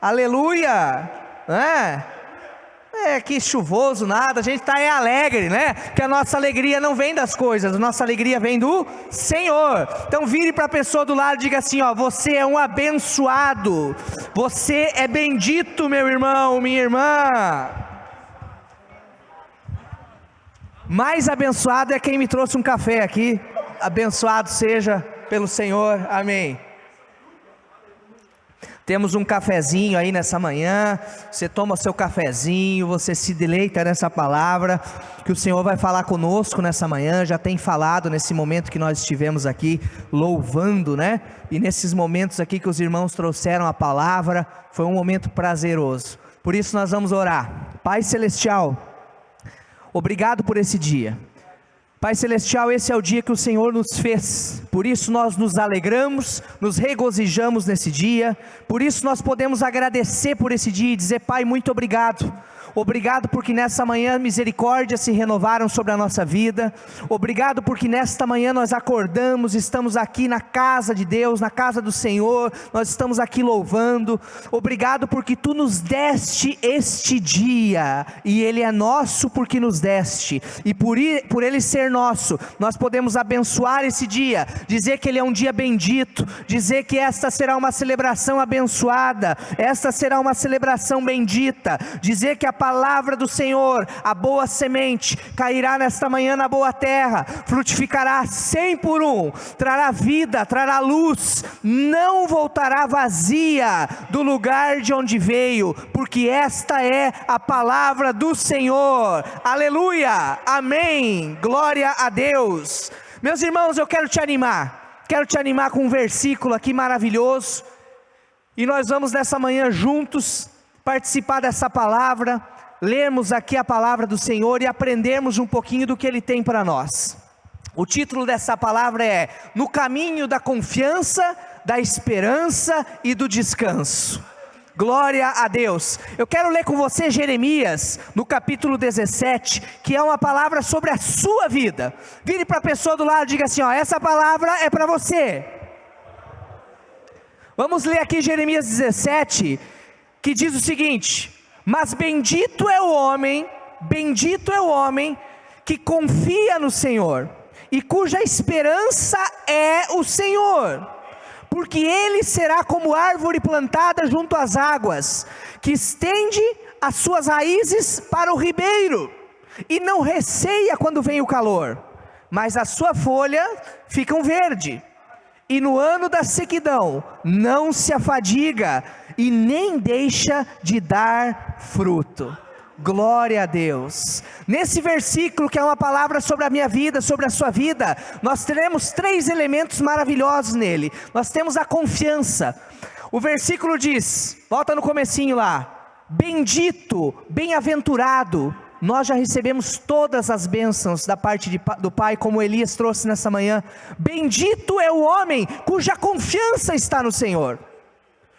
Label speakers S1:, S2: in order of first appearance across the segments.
S1: Aleluia! Que chuvoso, nada, a gente está alegre, né? Que a nossa alegria não vem das coisas, a nossa alegria vem do Senhor. Então vire para a pessoa do lado e diga assim, você é um abençoado, você é bendito, meu irmão, minha irmã. Mais abençoado é quem me trouxe um café aqui, abençoado seja pelo Senhor, amém. Temos um cafezinho aí nessa manhã, você toma seu cafezinho, você se deleita nessa palavra, que o Senhor vai falar conosco nessa manhã, já tem falado nesse momento que nós estivemos aqui louvando, né? E nesses momentos aqui que os irmãos trouxeram a palavra, foi um momento prazeroso. Por isso nós vamos orar. Pai Celestial, obrigado por esse dia. Pai Celestial, esse é o dia que o Senhor nos fez, por isso nós nos alegramos, nos regozijamos nesse dia, por isso nós podemos agradecer por esse dia e dizer, Pai, muito obrigado. Obrigado porque nessa manhã misericórdias se renovaram sobre a nossa vida. Obrigado porque nesta manhã nós acordamos, estamos aqui na casa de Deus, na casa do Senhor, nós estamos aqui louvando. Obrigado porque Tu nos deste este dia, e Ele é nosso porque nos deste, e por Ele ser nosso, nós podemos abençoar esse dia, dizer que Ele é um dia bendito, dizer que esta será uma celebração abençoada, esta será uma celebração bendita, dizer que a palavra do Senhor, a boa semente, cairá nesta manhã na boa terra, frutificará 100 por 1, trará vida, trará luz, não voltará vazia do lugar de onde veio, porque esta é a palavra do Senhor. Aleluia, amém, glória a Deus. Meus irmãos, eu quero te animar com um versículo aqui maravilhoso, e nós vamos nessa manhã juntos participar dessa palavra, lermos aqui a palavra do Senhor e aprendermos um pouquinho do que Ele tem para nós. O título dessa palavra é No Caminho da Confiança, da Esperança e do Descanso. Glória a Deus. Eu quero ler com você Jeremias, no capítulo 17, que é uma palavra sobre a sua vida. Vire para a pessoa do lado e diga assim, essa palavra é para você. Vamos ler aqui Jeremias 17, que diz o seguinte: mas bendito é o homem que confia no Senhor, e cuja esperança é o Senhor, porque ele será como árvore plantada junto às águas, que estende as suas raízes para o ribeiro, e não receia quando vem o calor, mas a sua folha fica verde, e no ano da sequidão não se afadiga, e nem deixa de dar fruto. Glória a Deus. Nesse versículo, que é uma palavra sobre a minha vida, sobre a sua vida, nós teremos 3 elementos maravilhosos nele. Nós temos a confiança. O versículo diz, volta no comecinho lá, bendito, bem-aventurado. Nós já recebemos todas as bênçãos da parte do Pai, como Elias trouxe nessa manhã. Bendito é o homem cuja confiança está no Senhor.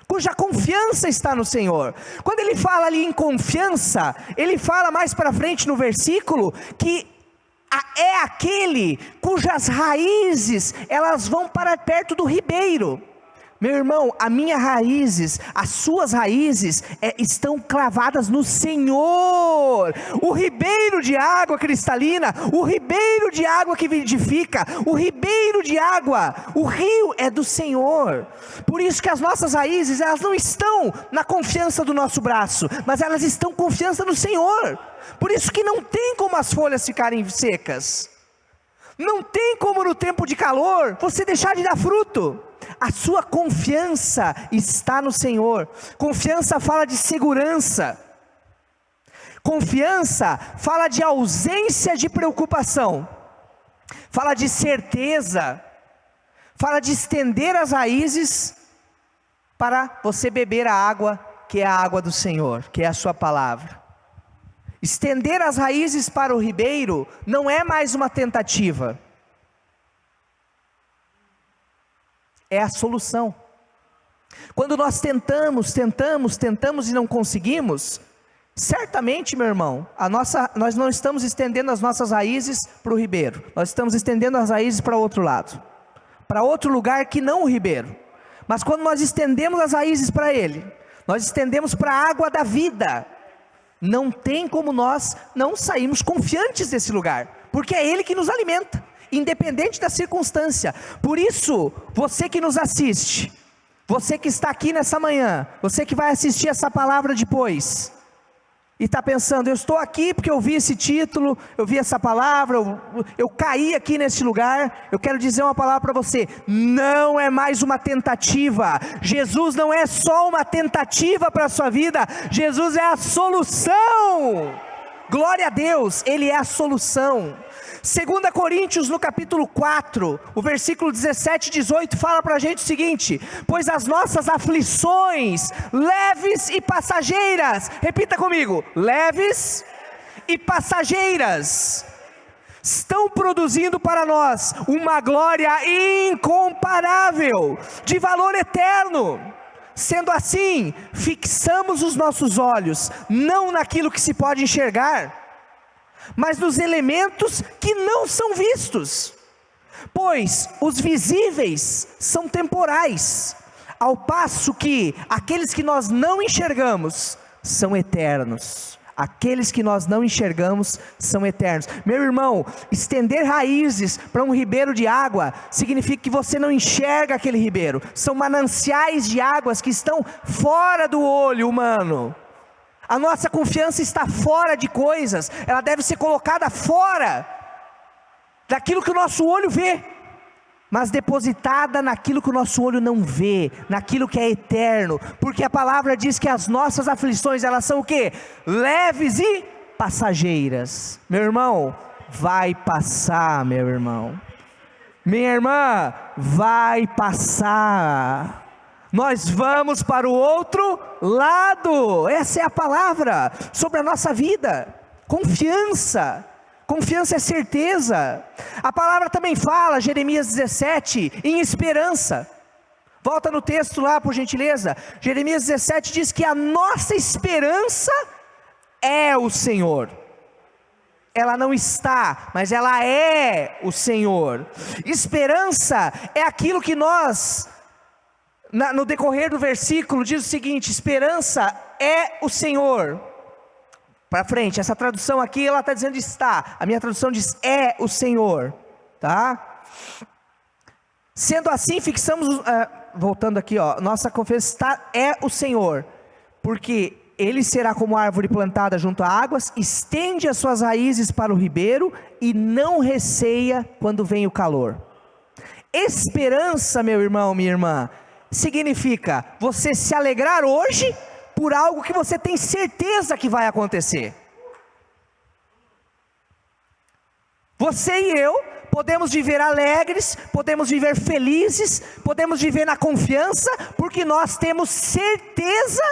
S1: Cuja confiança está no Senhor. Quando ele fala ali em confiança, ele fala mais para frente no versículo, que é aquele cujas raízes, elas vão para perto do ribeiro. Meu irmão, as suas raízes estão cravadas no Senhor. O ribeiro de água cristalina, o ribeiro de água que vivifica, o ribeiro de água, o rio é do Senhor. Por isso que as nossas raízes, elas não estão na confiança do nosso braço, mas elas estão com confiança no Senhor. Por isso que não tem como as folhas ficarem secas. Não tem como no tempo de calor você deixar de dar fruto. A sua confiança está no Senhor. Confiança fala de segurança. Confiança fala de ausência de preocupação. Fala de certeza. Fala de estender as raízes para você beber a água, que é a água do Senhor, que é a sua palavra. Estender as raízes para o ribeiro não é mais uma tentativa. É a solução. Quando nós tentamos e não conseguimos, certamente, meu irmão, nós não estamos estendendo as nossas raízes para o ribeiro, nós estamos estendendo as raízes para outro lado, para outro lugar que não o ribeiro. Mas quando nós estendemos as raízes para ele, nós estendemos para a água da vida. Não tem como nós não sairmos confiantes desse lugar, porque é Ele que nos alimenta, independente da circunstância. Por isso, você que nos assiste, você que está aqui nessa manhã, você que vai assistir essa palavra depois, e está pensando, eu estou aqui porque eu vi esse título, eu vi essa palavra, eu caí aqui nesse lugar. Eu quero dizer uma palavra para você: não é mais uma tentativa. Jesus não é só uma tentativa para a sua vida, Jesus é a solução. Glória a Deus, Ele é a solução. 2 Coríntios no capítulo 4, o versículo 17 e 18 fala para a gente o seguinte: pois as nossas aflições, leves e passageiras, repita comigo, leves e passageiras, estão produzindo para nós uma glória incomparável, de valor eterno. Sendo assim, fixamos os nossos olhos, não naquilo que se pode enxergar, mas nos elementos que não são vistos. Pois os visíveis são temporais, ao passo que aqueles que nós não enxergamos são eternos. Aqueles que nós não enxergamos são eternos. Meu irmão, estender raízes para um ribeiro de água significa que você não enxerga aquele ribeiro. São mananciais de águas que estão fora do olho humano. A nossa confiança está fora de coisas, ela deve ser colocada fora daquilo que o nosso olho vê, mas depositada naquilo que o nosso olho não vê, naquilo que é eterno, porque a palavra diz que as nossas aflições, elas são o quê? Leves e passageiras. Meu irmão, vai passar, meu irmão. Minha irmã, vai passar. Nós vamos para o outro lado. Essa é a palavra sobre a nossa vida. Confiança. Confiança é certeza. A palavra também fala, Jeremias 17, em esperança. Volta no texto lá, por gentileza. Jeremias 17 diz que a nossa esperança é o Senhor. Ela não está, mas ela é o Senhor. Esperança é aquilo que nós, no decorrer do versículo, diz o seguinte: esperança é o Senhor. Para frente, essa tradução aqui, ela está dizendo está. A minha tradução diz é o Senhor, tá? Sendo assim, fixamos, voltando aqui, ó, nossa confiança é o Senhor, porque Ele será como árvore plantada junto a águas, estende as suas raízes para o ribeiro e não receia quando vem o calor. Esperança, meu irmão, minha irmã, significa você se alegrar hoje por algo que você tem certeza que vai acontecer. Você e eu podemos viver alegres, podemos viver felizes, podemos viver na confiança, porque nós temos certeza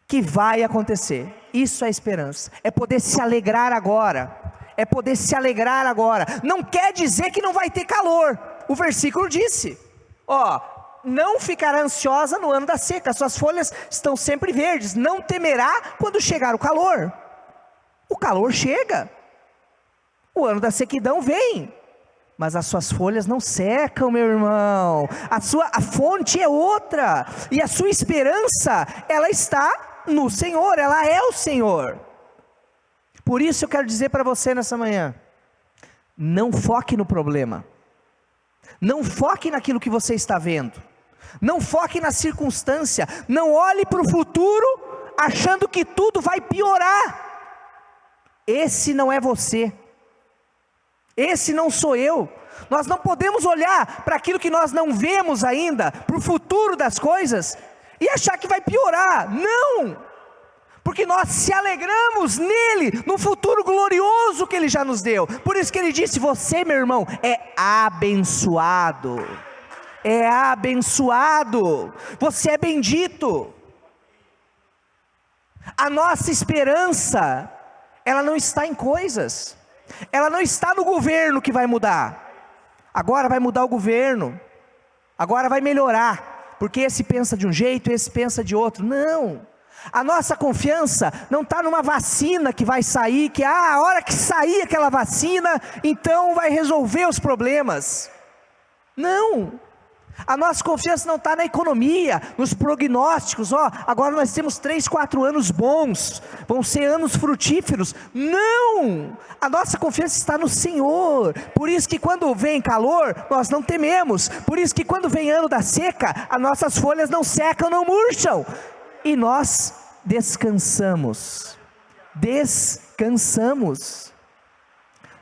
S1: que vai acontecer. Isso é esperança, é poder se alegrar agora, é poder se alegrar agora. Não quer dizer que não vai ter calor. O versículo disse, não ficará ansiosa no ano da seca, suas folhas estão sempre verdes, não temerá quando chegar o calor. O calor chega, o ano da sequidão vem, mas as suas folhas não secam, meu irmão. A fonte é outra, e a sua esperança, ela está no Senhor, ela é o Senhor. Por isso eu quero dizer para você nessa manhã, não foque no problema, não foque naquilo que você está vendo, não foque na circunstância, não olhe para o futuro achando que tudo vai piorar. Esse não é você, esse não sou eu. Nós não podemos olhar para aquilo que nós não vemos ainda, para o futuro das coisas, e achar que vai piorar. Não, porque nós se alegramos nele, no futuro glorioso que ele já nos deu. Por isso que ele disse, você, meu irmão, é abençoado. É abençoado, você é bendito. A nossa esperança, ela não está em coisas, ela não está no governo que vai mudar. Agora vai mudar o governo, agora vai melhorar, porque esse pensa de um jeito, esse pensa de outro. Não, a nossa confiança não está numa vacina que vai sair, que a hora que sair aquela vacina, então vai resolver os problemas. Não. A nossa confiança não está na economia, nos prognósticos, agora nós temos 3, 4 anos bons, vão ser anos frutíferos. Não! A nossa confiança está no Senhor. Por isso que quando vem calor, nós não tememos. Por isso que quando vem ano da seca, as nossas folhas não secam, não murcham. E nós descansamos.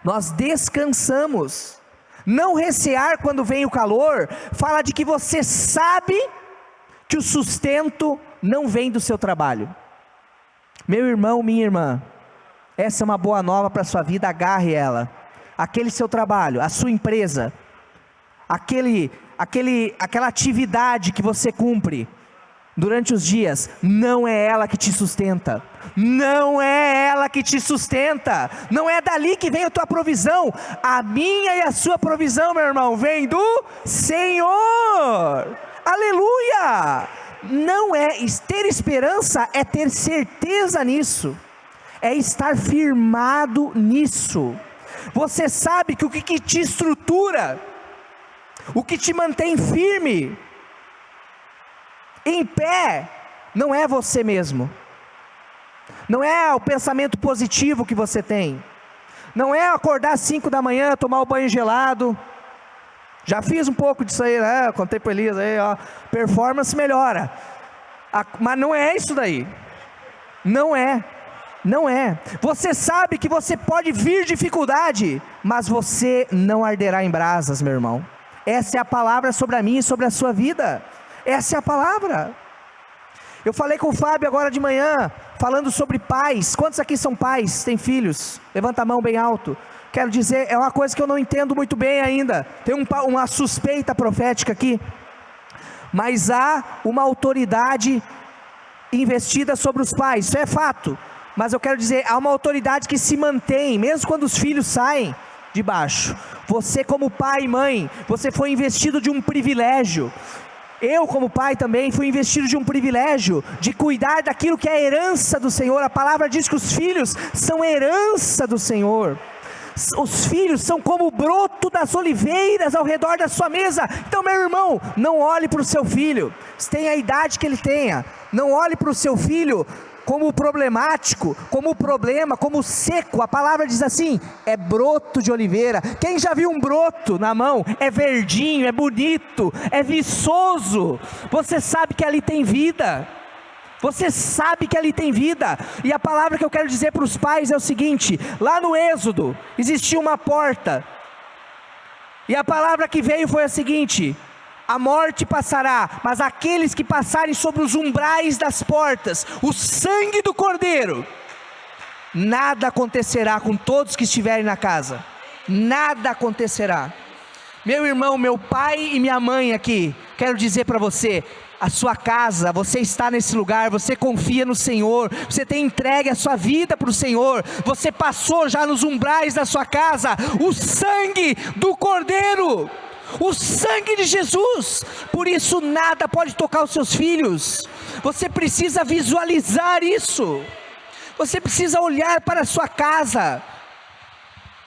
S1: Nós descansamos. Não recear quando vem o calor, fala de que você sabe que o sustento não vem do seu trabalho. Meu irmão, minha irmã, essa é uma boa nova para a sua vida, agarre ela. Aquele seu trabalho, a sua empresa, aquela atividade que você cumpre durante os dias, não é ela que te sustenta. Não é ela que te sustenta. Não é dali que vem a tua provisão. A minha e a sua provisão, meu irmão, vem do Senhor. Aleluia! Não é ter esperança, é ter certeza nisso. É estar firmado nisso. Você sabe que o que te estrutura, o que te mantém firme, em pé, não é você mesmo, não é o pensamento positivo que você tem, não é acordar às 5 da manhã, tomar o banho gelado. Já fiz um pouco disso aí, né? Contei para Elias aí, performance melhora, mas não é isso daí, não é. Você sabe que você pode vir dificuldade, mas você não arderá em brasas, meu irmão. Essa é a palavra sobre a minha e sobre a sua vida. Essa é a palavra. Eu falei com o Fábio agora de manhã, falando sobre pais. Quantos aqui são pais, têm filhos? Levanta a mão bem alto. Quero dizer, é uma coisa que eu não entendo muito bem ainda. Tem uma suspeita profética aqui. Mas há uma autoridade investida sobre os pais, isso é fato. Mas eu quero dizer, há uma autoridade que se mantém, mesmo quando os filhos saem de baixo. Você como pai e mãe, você foi investido de um privilégio. Eu como pai também fui investido de um privilégio, de cuidar daquilo que é herança do Senhor. A palavra diz que os filhos são herança do Senhor. Os filhos são como o broto das oliveiras ao redor da sua mesa. Então, meu irmão, não olhe para o seu filho, se tem a idade que ele tenha, não olhe para o seu filho como problemático, como problema, como seco. A palavra diz assim, é broto de oliveira. Quem já viu um broto na mão? É verdinho, é bonito, é viçoso. Você sabe que ali tem vida. Você sabe que ali tem vida. E a palavra que eu quero dizer para os pais é o seguinte: lá no Êxodo existia uma porta, e a palavra que veio foi a seguinte: a morte passará, mas aqueles que passarem sobre os umbrais das portas, o sangue do Cordeiro, nada acontecerá com todos que estiverem na casa. Nada acontecerá. Meu irmão, meu pai e minha mãe aqui, quero dizer para você, a sua casa, você está nesse lugar, você confia no Senhor, você tem entregue a sua vida para o Senhor, você passou já nos umbrais da sua casa, o sangue do Cordeiro, o sangue de Jesus. Por isso nada pode tocar os seus filhos. Você precisa visualizar isso. Você precisa olhar para a sua casa,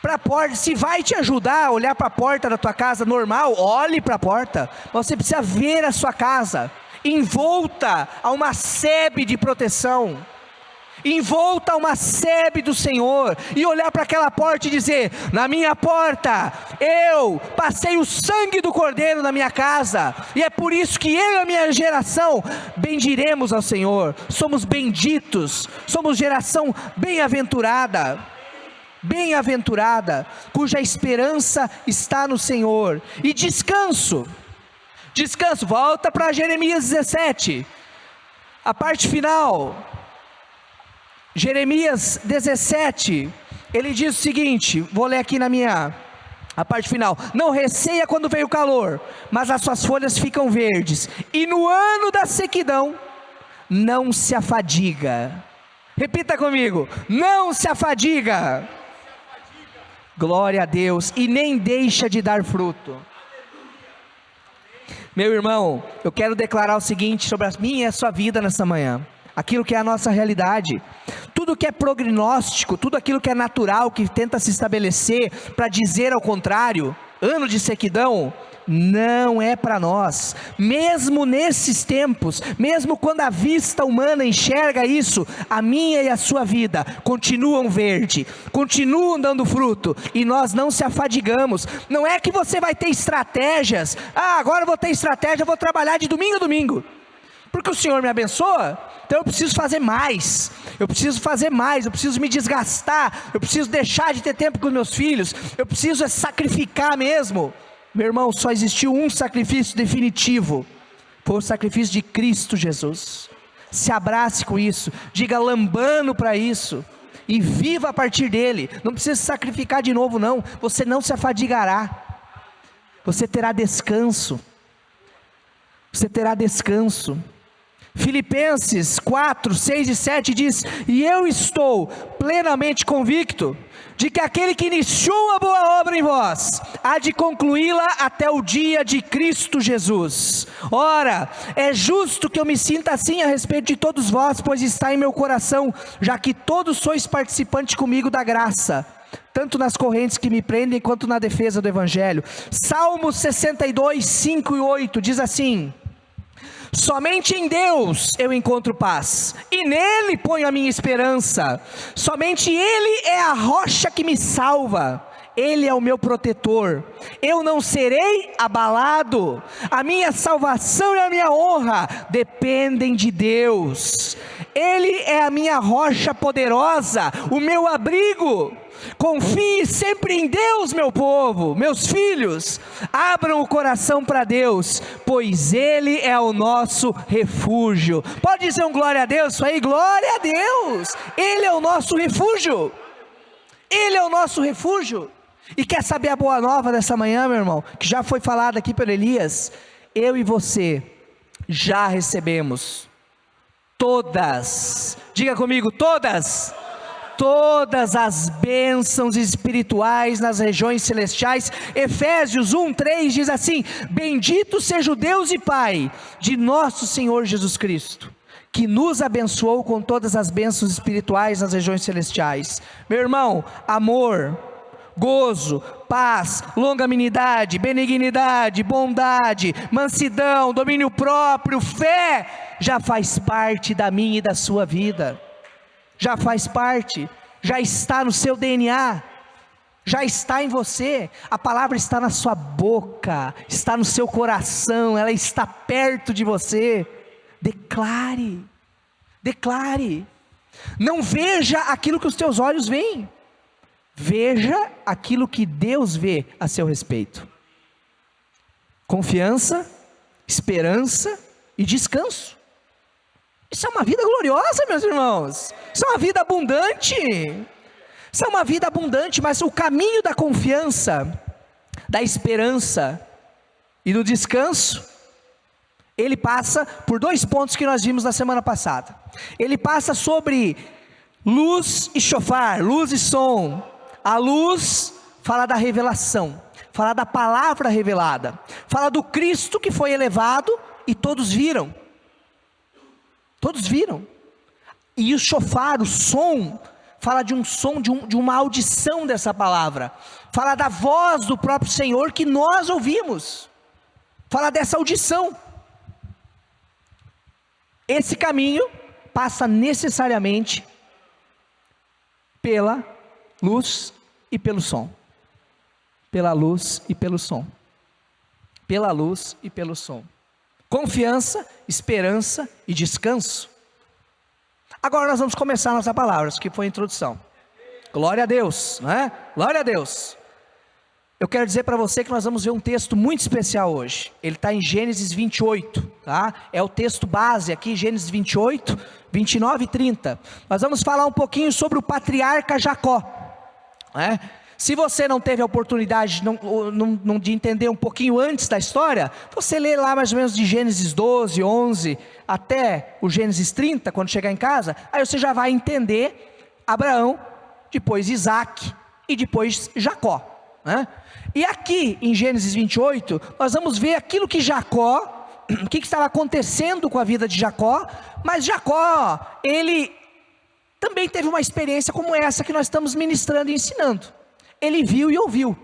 S1: para a porta. Se vai te ajudar a olhar para a porta da tua casa normal, olhe para a porta. Mas você precisa ver a sua casa envolta a uma sebe de proteção, envolta a uma sebe do Senhor, e olhar para aquela porta e dizer: na minha porta eu passei o sangue do Cordeiro na minha casa, e é por isso que eu e a minha geração bendiremos ao Senhor. Somos benditos, somos geração bem-aventurada, cuja esperança está no Senhor. E descanso, volta para Jeremias 17, a parte final. Jeremias 17, ele diz o seguinte, vou ler aqui a parte final: não receia quando vem o calor, mas as suas folhas ficam verdes, e no ano da sequidão não se afadiga. Repita comigo: não se afadiga. Glória a Deus. E nem deixa de dar fruto. Meu irmão, eu quero declarar o seguinte sobre a minha e a sua vida nessa manhã, aquilo que é a nossa realidade. Tudo que é prognóstico, tudo aquilo que é natural, que tenta se estabelecer para dizer ao contrário, ano de sequidão, não é para nós. Mesmo nesses tempos, mesmo quando a vista humana enxerga isso, a minha e a sua vida continuam verde, continuam dando fruto, e nós não se afadigamos. Não é que você vai ter estratégias, agora eu vou ter estratégia, eu vou trabalhar de domingo a domingo, porque o Senhor me abençoa, então eu preciso fazer mais, eu preciso me desgastar, eu preciso deixar de ter tempo com os meus filhos, eu preciso sacrificar mesmo. Meu irmão, só existiu um sacrifício definitivo, foi o sacrifício de Cristo Jesus. Se abrace com isso, diga lambano para isso, e viva a partir dele. Não precisa se sacrificar de novo não, você não se afadigará, você terá descanso, Filipenses 4, 6 e 7 diz: e eu estou plenamente convicto de que aquele que iniciou a boa obra em vós, há de concluí-la até o dia de Cristo Jesus. Ora, é justo que eu me sinta assim a respeito de todos vós, pois está em meu coração, já que todos sois participantes comigo da graça, tanto nas correntes que me prendem, quanto na defesa do Evangelho. Salmo 62, 5 e 8 diz assim: somente em Deus eu encontro paz, e nele ponho a minha esperança. Somente Ele é a rocha que me salva, Ele é o meu protetor, eu não serei abalado. A minha salvação e a minha honra dependem de Deus. Ele é a minha rocha poderosa, o meu abrigo. Confie sempre em Deus, meu povo, meus filhos, abram o coração para Deus, pois Ele é o nosso refúgio. Pode dizer um glória a Deus isso aí? Glória a Deus, Ele é o nosso refúgio, Ele é o nosso refúgio. E quer saber a boa nova dessa manhã, meu irmão, que já foi falado aqui pelo Elias? Eu e você já recebemos todas, diga comigo, todas as bênçãos espirituais nas regiões celestiais. Efésios 1:3 diz assim: bendito seja o Deus e Pai de nosso Senhor Jesus Cristo, que nos abençoou com todas as bênçãos espirituais nas regiões celestiais. Meu irmão, amor, gozo, paz, longanimidade, benignidade, bondade, mansidão, domínio próprio, fé, já faz parte da minha e da sua vida. Já faz parte, já está no seu DNA, já está em você. A palavra está na sua boca, está no seu coração, ela está perto de você. Declare, não veja aquilo que os teus olhos veem, veja aquilo que Deus vê a seu respeito. Confiança, esperança e descanso. Isso é uma vida gloriosa, meus irmãos. Isso é uma vida abundante. Isso é uma vida abundante, mas o caminho da confiança, da esperança e do descanso, ele passa por dois pontos que nós vimos na semana passada. Ele passa sobre luz e shofar, luz e som. A luz fala da revelação, fala da palavra revelada, fala do Cristo que foi elevado e todos viram. E o shofar, o som, fala de um som, de uma audição dessa palavra, fala da voz do próprio Senhor que nós ouvimos, fala dessa audição. Esse caminho passa necessariamente pela luz e pelo som, pela luz e pelo som, confiança, esperança e descanso. Agora nós vamos começar a nossa palavra, que foi a introdução. Glória a Deus, não é? Glória a Deus. Eu quero dizer para você que nós vamos ver um texto muito especial hoje. Ele está em Gênesis 28, tá? É o texto base aqui, Gênesis 28, 29 e 30. Nós vamos falar um pouquinho sobre o patriarca Jacó, né? Se você não teve a oportunidade de entender um pouquinho antes da história, você lê lá mais ou menos de Gênesis 12, 11, até o Gênesis 30, quando chegar em casa, aí você já vai entender Abraão, depois Isaac e depois Jacó, né? E aqui em Gênesis 28, nós vamos ver aquilo que Jacó, o que estava acontecendo com a vida de Jacó, mas Jacó, ele também teve uma experiência como essa que nós estamos ministrando e ensinando. Ele viu e ouviu.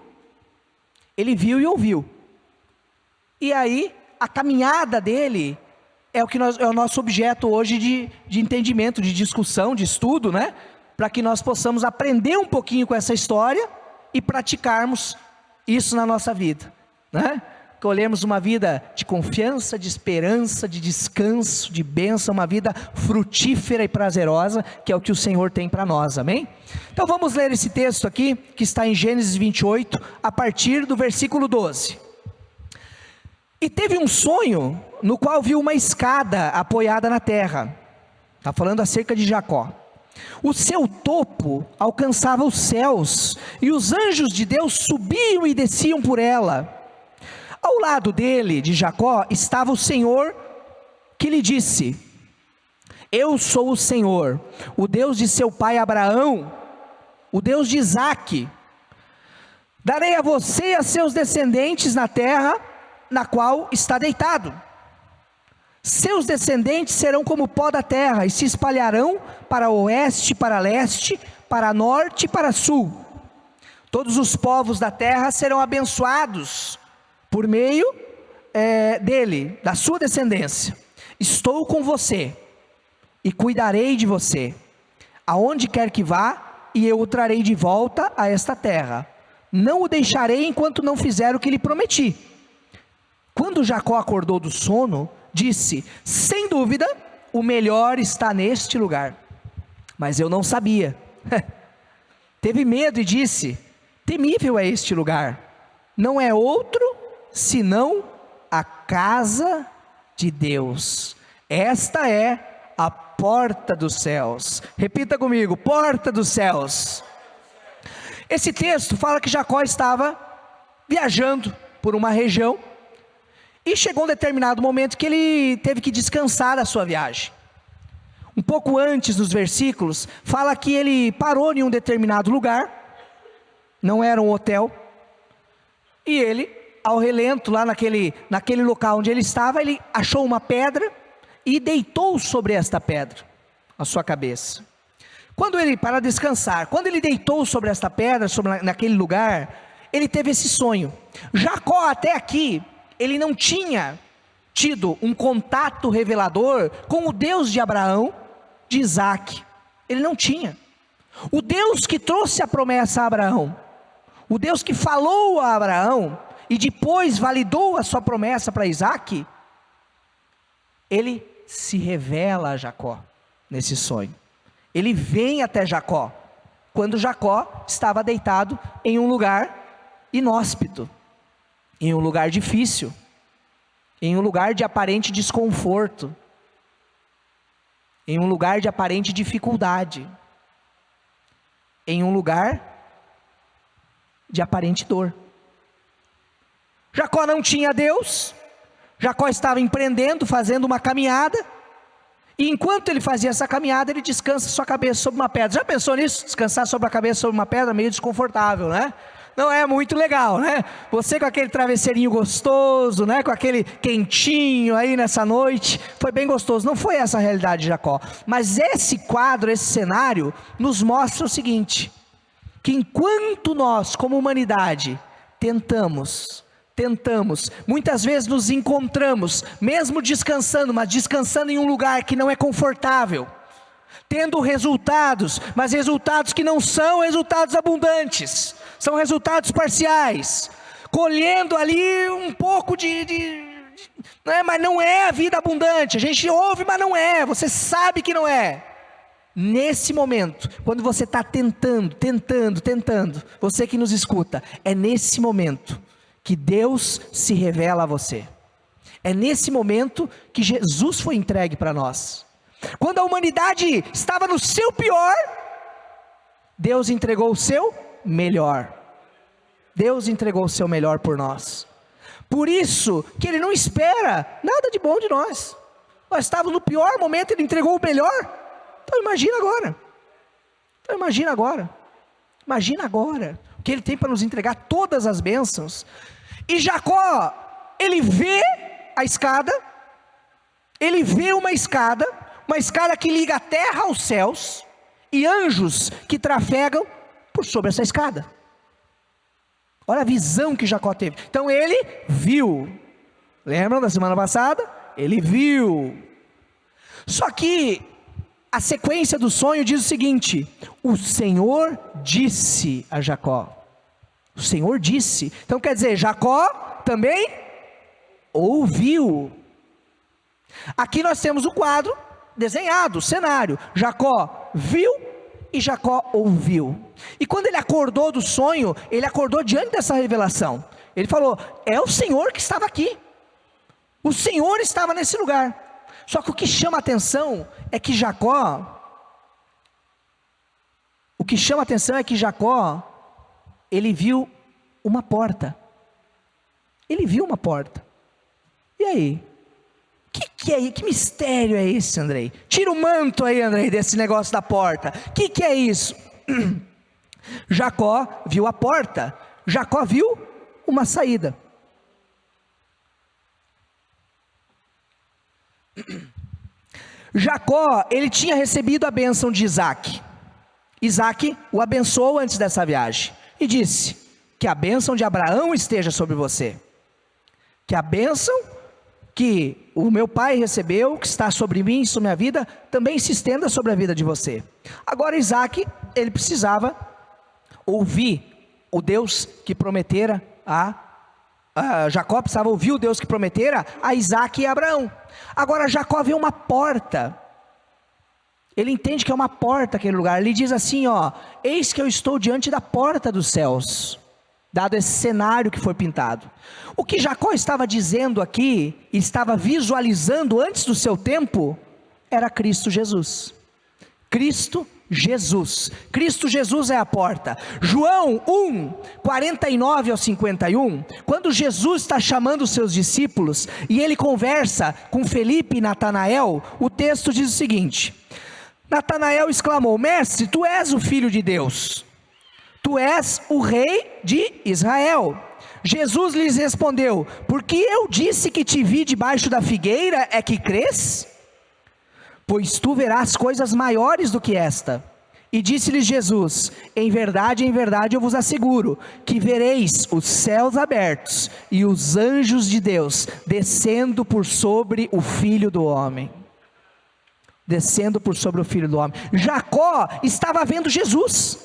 S1: E aí, a caminhada dele é o nosso objeto hoje de entendimento, de discussão, de estudo, né? Para que nós possamos aprender um pouquinho com essa história e praticarmos isso na nossa vida, né? Colhemos uma vida de confiança, de esperança, de descanso, de bênção, uma vida frutífera e prazerosa, que é o que o Senhor tem para nós, amém? Então vamos ler esse texto aqui, que está em Gênesis 28, a partir do versículo 12. E teve um sonho, no qual viu uma escada apoiada na terra. Está falando acerca de Jacó. O seu topo alcançava os céus, e os anjos de Deus subiam e desciam por ela. Ao lado dele, de Jacó, estava o Senhor, que lhe disse: eu sou o Senhor, o Deus de seu pai Abraão, o Deus de Isaque. Darei a você e a seus descendentes na terra na qual está deitado. Seus descendentes serão como o pó da terra, e se espalharão para oeste, para leste, para norte e para sul. Todos os povos da terra serão abençoados por meio dele, da sua descendência. Estou com você, e cuidarei de você, aonde quer que vá, e eu o trarei de volta a esta terra. Não o deixarei enquanto não fizer o que lhe prometi. Quando Jacó acordou do sono, disse: sem dúvida, o melhor está neste lugar. Mas eu não sabia. Teve medo e disse: temível é este lugar. Não é outro senão a casa de Deus. Esta é a porta dos céus. Repita comigo: porta dos céus. Esse texto fala que Jacó estava viajando por uma região, e chegou um determinado momento que ele teve que descansar da sua viagem. Um pouco antes dos versículos, fala que ele parou em um determinado lugar, não era um hotel, e ele, ao relento, lá naquele local onde ele estava, ele achou uma pedra e deitou sobre esta pedra a sua cabeça. Para descansar, quando ele deitou sobre esta pedra, naquele lugar, ele teve esse sonho. Jacó até aqui, ele não tinha tido um contato revelador com o Deus de Abraão, de Isaque. Ele não tinha. O Deus que trouxe a promessa a Abraão, o Deus que falou a Abraão e depois validou a sua promessa para Isaque, ele se revela a Jacó nesse sonho. Ele vem até Jacó, quando Jacó estava deitado em um lugar inóspito, em um lugar difícil, em um lugar de aparente desconforto, em um lugar de aparente dificuldade, em um lugar de aparente dor. Jacó não tinha Deus, Jacó estava empreendendo, fazendo uma caminhada, e enquanto ele fazia essa caminhada, ele descansa sua cabeça sobre uma pedra. Já pensou nisso? Descansar sobre a cabeça sobre uma pedra, meio desconfortável, né? Não é muito legal, né? Você com aquele travesseirinho gostoso, né? Com aquele quentinho aí nessa noite, foi bem gostoso. Não foi essa a realidade de Jacó, mas esse quadro, esse cenário, nos mostra o seguinte: que enquanto nós, como humanidade, tentamos, muitas vezes nos encontramos, mesmo descansando, mas descansando em um lugar que não é confortável, tendo resultados, mas resultados que não são resultados abundantes, são resultados parciais, colhendo ali um pouco mas não é a vida abundante. A gente ouve, mas não é, você sabe que não é. Nesse momento, quando você está tentando, você que nos escuta, é nesse momento que Deus se revela a você. É nesse momento que Jesus foi entregue para nós. Quando a humanidade estava no seu pior, Deus entregou o seu melhor. Deus entregou o seu melhor por nós. Por isso que Ele não espera nada de bom de nós. Nós estávamos no pior momento, Ele entregou o melhor. Então imagina agora. Imagina agora o que Ele tem para nos entregar, todas as bênçãos. E Jacó, ele vê a escada, ele vê uma escada que liga a terra aos céus, e anjos que trafegam por sobre essa escada. Olha a visão que Jacó teve. Então ele viu, Lembram da semana passada? Ele viu. Só que a sequência do sonho diz o seguinte: o Senhor disse a Jacó. O Senhor disse. Então quer dizer, Jacó também ouviu. Aqui nós temos o quadro desenhado, o cenário. Jacó viu e Jacó ouviu. E quando ele acordou do sonho, ele acordou diante dessa revelação. Ele falou: é o Senhor que estava aqui. O Senhor estava nesse lugar. Só que o que chama a atenção é que Jacó, ele viu uma porta. Ele viu uma porta. E aí? Que mistério é esse, Andrei? Tira o manto aí, Andrei, desse negócio da porta. Que é isso? Jacó viu a porta. Jacó viu uma saída. Jacó, ele tinha recebido a bênção de Isaac. Isaac o abençoou antes dessa viagem e disse: que a bênção de Abraão esteja sobre você, que a bênção que o meu pai recebeu, que está sobre mim e sobre minha vida, também se estenda sobre a vida de você. Agora Isaac, ele precisava ouvir o Deus que prometera Jacó precisava ouvir o Deus que prometera a Isaac e a Abraão. Agora Jacó vê uma porta. Ele entende que é uma porta aquele lugar. Ele diz assim, eis que eu estou diante da porta dos céus. Dado esse cenário que foi pintado. O que Jacó estava dizendo aqui, estava visualizando antes do seu tempo, era Cristo Jesus. Cristo Jesus é a porta. João 1, 49 ao 51, quando Jesus está chamando os seus discípulos, e ele conversa com Felipe e Natanael, o texto diz o seguinte: Natanael exclamou: mestre, tu és o Filho de Deus, tu és o Rei de Israel. Jesus lhes respondeu: porque eu disse que te vi debaixo da figueira, é que crês? Pois tu verás coisas maiores do que esta. E disse-lhes Jesus: em verdade eu vos asseguro, que vereis os céus abertos, e os anjos de Deus, descendo por sobre o Filho do Homem. Descendo por sobre o Filho do Homem. Jacó estava vendo Jesus.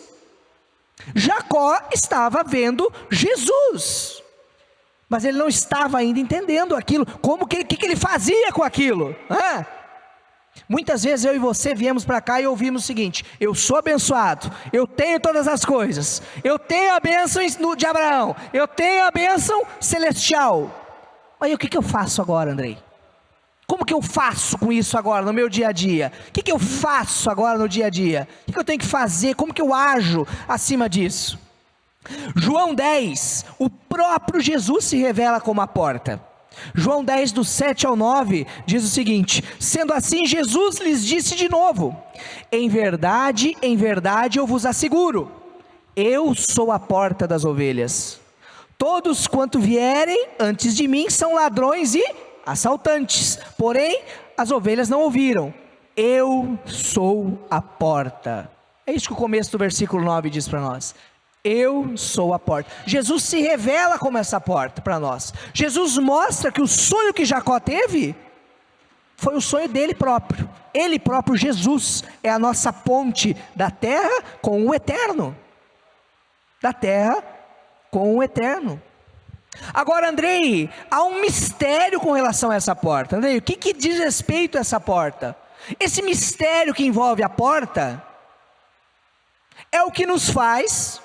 S1: Mas ele não estava ainda entendendo aquilo. Como que ele fazia com aquilo? Muitas vezes eu e você viemos para cá e ouvimos o seguinte: eu sou abençoado, eu tenho todas as coisas, eu tenho a bênção de Abraão, eu tenho a bênção celestial. Mas o que eu faço agora, Andrei? Como que eu faço com isso agora no meu dia a dia? O que eu faço agora no dia a dia? O que eu tenho que fazer? Como que eu ajo acima disso? João 10, o próprio Jesus se revela como a porta. João 10, do 7 ao 9, diz o seguinte: sendo assim, Jesus lhes disse de novo: em verdade eu vos asseguro, eu sou a porta das ovelhas. Todos quanto vierem antes de mim são ladrões e assaltantes, porém as ovelhas não ouviram. Eu sou a porta. É isso que o começo do versículo 9 diz para nós. Eu sou a porta. Jesus se revela como essa porta para nós. Jesus mostra que o sonho que Jacó teve foi o sonho dele próprio. Ele próprio, Jesus, é a nossa ponte da terra com o eterno. Da terra com o eterno. Agora, Andrei, há um mistério com relação a essa porta. Andrei, o que diz respeito a essa porta? Esse mistério que envolve a porta é o que nos faz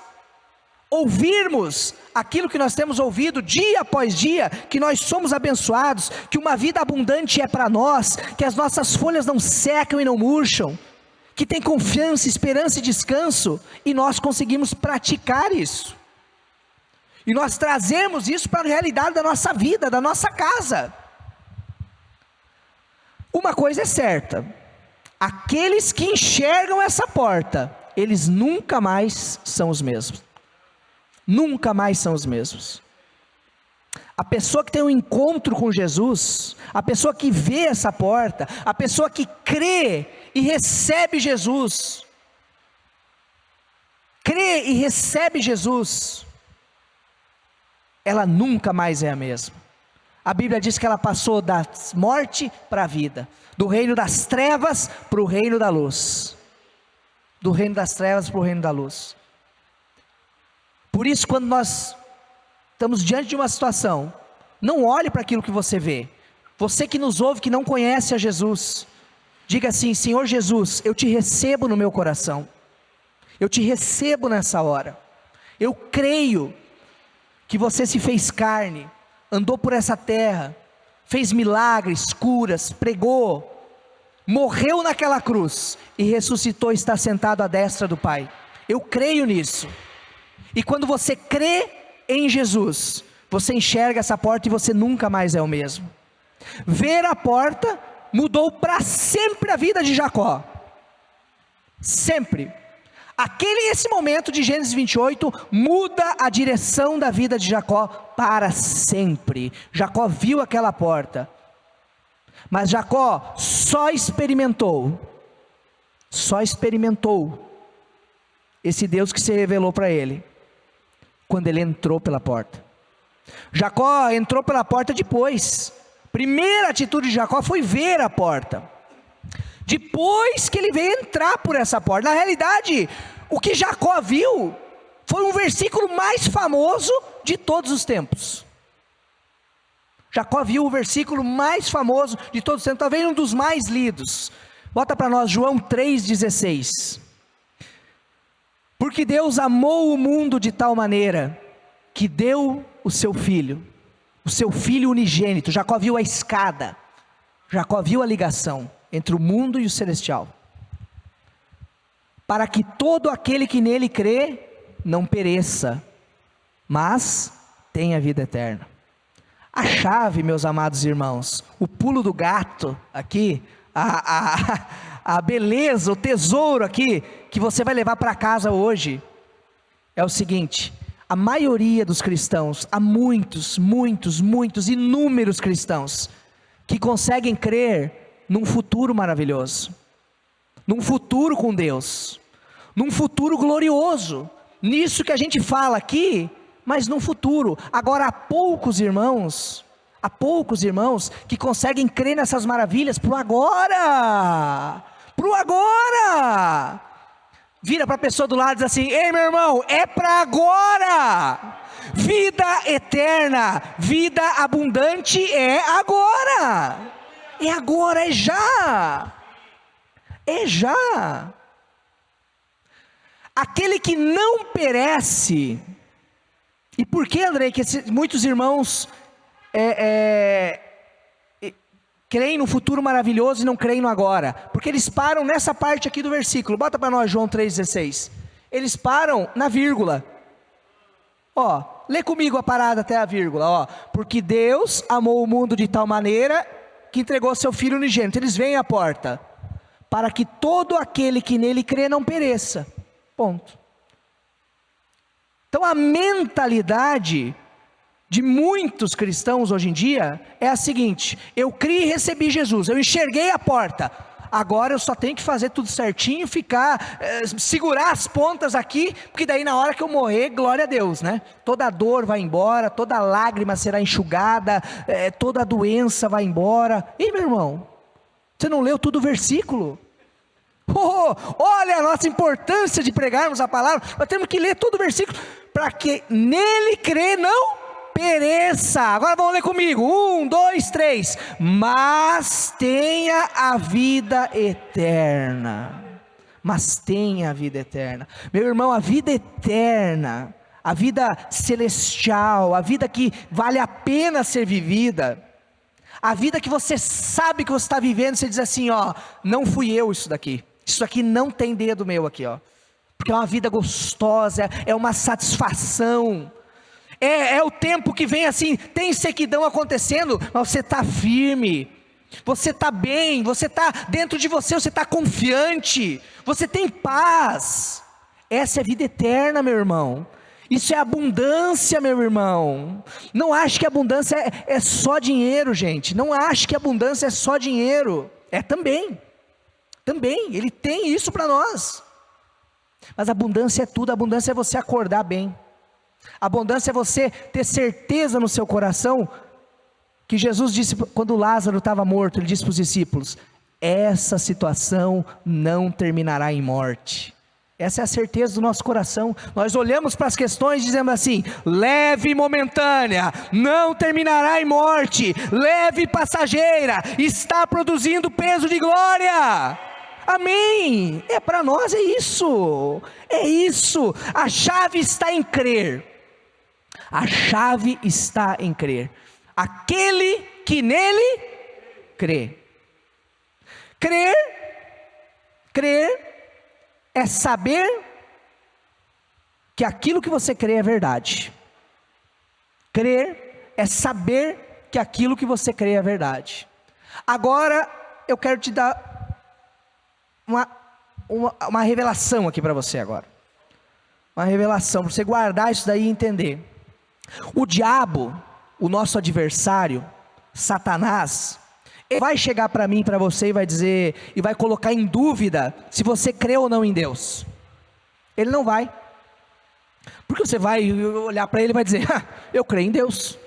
S1: ouvirmos aquilo que nós temos ouvido dia após dia, que nós somos abençoados, que uma vida abundante é para nós, que as nossas folhas não secam e não murcham, que tem confiança, esperança e descanso, e nós conseguimos praticar isso, e nós trazemos isso para a realidade da nossa vida, da nossa casa. Uma coisa é certa: aqueles que enxergam essa porta, eles nunca mais são os mesmos. Nunca mais são os mesmos. A pessoa que tem um encontro com Jesus, a pessoa que vê essa porta, a pessoa que crê e recebe Jesus, ela nunca mais é a mesma. A Bíblia diz que ela passou da morte para a vida, do reino das trevas para o reino da luz. Do reino das trevas para o reino da luz. Por isso, quando nós estamos diante de uma situação, não olhe para aquilo que você vê. Você que nos ouve, que não conhece a Jesus, diga assim: Senhor Jesus, eu te recebo no meu coração. Eu te recebo nessa hora. Eu creio que você se fez carne, andou por essa terra, fez milagres, curas, pregou, morreu naquela cruz e ressuscitou e está sentado à destra do Pai. Eu creio nisso. E quando você crê em Jesus, você enxerga essa porta e você nunca mais é o mesmo. Ver a porta mudou para sempre a vida de Jacó. Sempre. Esse momento de Gênesis 28 muda a direção da vida de Jacó para sempre. Jacó viu aquela porta, mas Jacó só experimentou esse Deus que se revelou para ele, quando ele entrou pela porta. Jacó entrou pela porta depois. Primeira atitude de Jacó foi ver a porta. Depois que ele veio entrar por essa porta. Na realidade, o que Jacó viu foi um versículo mais famoso de todos os tempos. Jacó viu o versículo mais famoso de todos os tempos, talvez um dos mais lidos. Bota para nós João 3,16. Porque Deus amou o mundo de tal maneira que deu o seu filho unigênito. Jacó viu a escada, Jacó viu a ligação entre o mundo e o celestial, para que todo aquele que nele crê não pereça, mas tenha vida eterna. A chave, meus amados irmãos, o pulo do gato aqui, a beleza, o tesouro aqui, que você vai levar para casa hoje, é o seguinte: a maioria dos cristãos, há muitos, inúmeros cristãos, que conseguem crer num futuro maravilhoso, num futuro com Deus, num futuro glorioso, nisso que a gente fala aqui, mas num futuro. Agora há poucos irmãos que conseguem crer nessas maravilhas pro agora. Vira para a pessoa do lado e diz assim: ei, meu irmão, é para agora. Vida eterna, vida abundante é agora. É agora, é já. É já. Aquele que não perece. E por que, André, que muitos irmãos creem no futuro maravilhoso e não creem no agora? Porque eles param nessa parte aqui do versículo. Bota para nós João 3,16. Eles param na vírgula. Ó, lê comigo a parada até a vírgula. Ó, porque Deus amou o mundo de tal maneira que entregou seu Filho unigênito. Eles veem a porta, para que todo aquele que nele crê não pereça. Ponto. Então a mentalidade de muitos cristãos hoje em dia é a seguinte: eu criei e recebi Jesus, eu enxerguei a porta, agora eu só tenho que fazer tudo certinho, segurar as pontas aqui, porque daí na hora que eu morrer, glória a Deus, né? Toda dor vai embora, toda lágrima será enxugada, toda doença vai embora. E meu irmão, você não leu todo o versículo? Olha a nossa importância de pregarmos a palavra. Nós temos que ler todo o versículo, para que nele crê não pereça. Agora vamos ler comigo, 1, 2, 3, mas tenha a vida eterna. Mas tenha a vida eterna. Meu irmão, a vida eterna, a vida celestial, a vida que vale a pena ser vivida, a vida que você sabe que você está vivendo, você diz assim: ó, não fui eu isso daqui não tem dedo meu aqui, ó, porque é uma vida gostosa, é uma satisfação, é o tempo que vem assim, tem sequidão acontecendo, mas você está firme, você está bem, você está dentro de você está confiante, você tem paz. Essa é vida eterna, meu irmão. Isso é abundância, meu irmão. Não ache que abundância é só dinheiro, gente. Não ache que abundância é só dinheiro. É também, Ele tem isso para nós. Mas abundância é tudo. Abundância é você acordar bem. Abundância é você ter certeza no seu coração que Jesus disse quando Lázaro estava morto, ele disse para os discípulos: essa situação não terminará em morte. Essa é a certeza do nosso coração. Nós olhamos para as questões e dizemos assim: leve e momentânea, não terminará em morte, leve e passageira, está produzindo peso de glória. Amém. Para nós é isso. É isso. A chave está em crer. A chave está em crer. Aquele que nele crê. Crer é saber que aquilo que você crê é verdade. Crer é saber que aquilo que você crê é verdade. Agora eu quero te dar uma revelação aqui para você agora. Uma revelação, para você guardar isso daí e entender. O diabo, o nosso adversário, Satanás, ele vai chegar para mim, para você e vai dizer, e vai colocar em dúvida se você crê ou não em Deus. Ele não vai. Porque você vai olhar para ele e vai dizer: eu creio em Deus.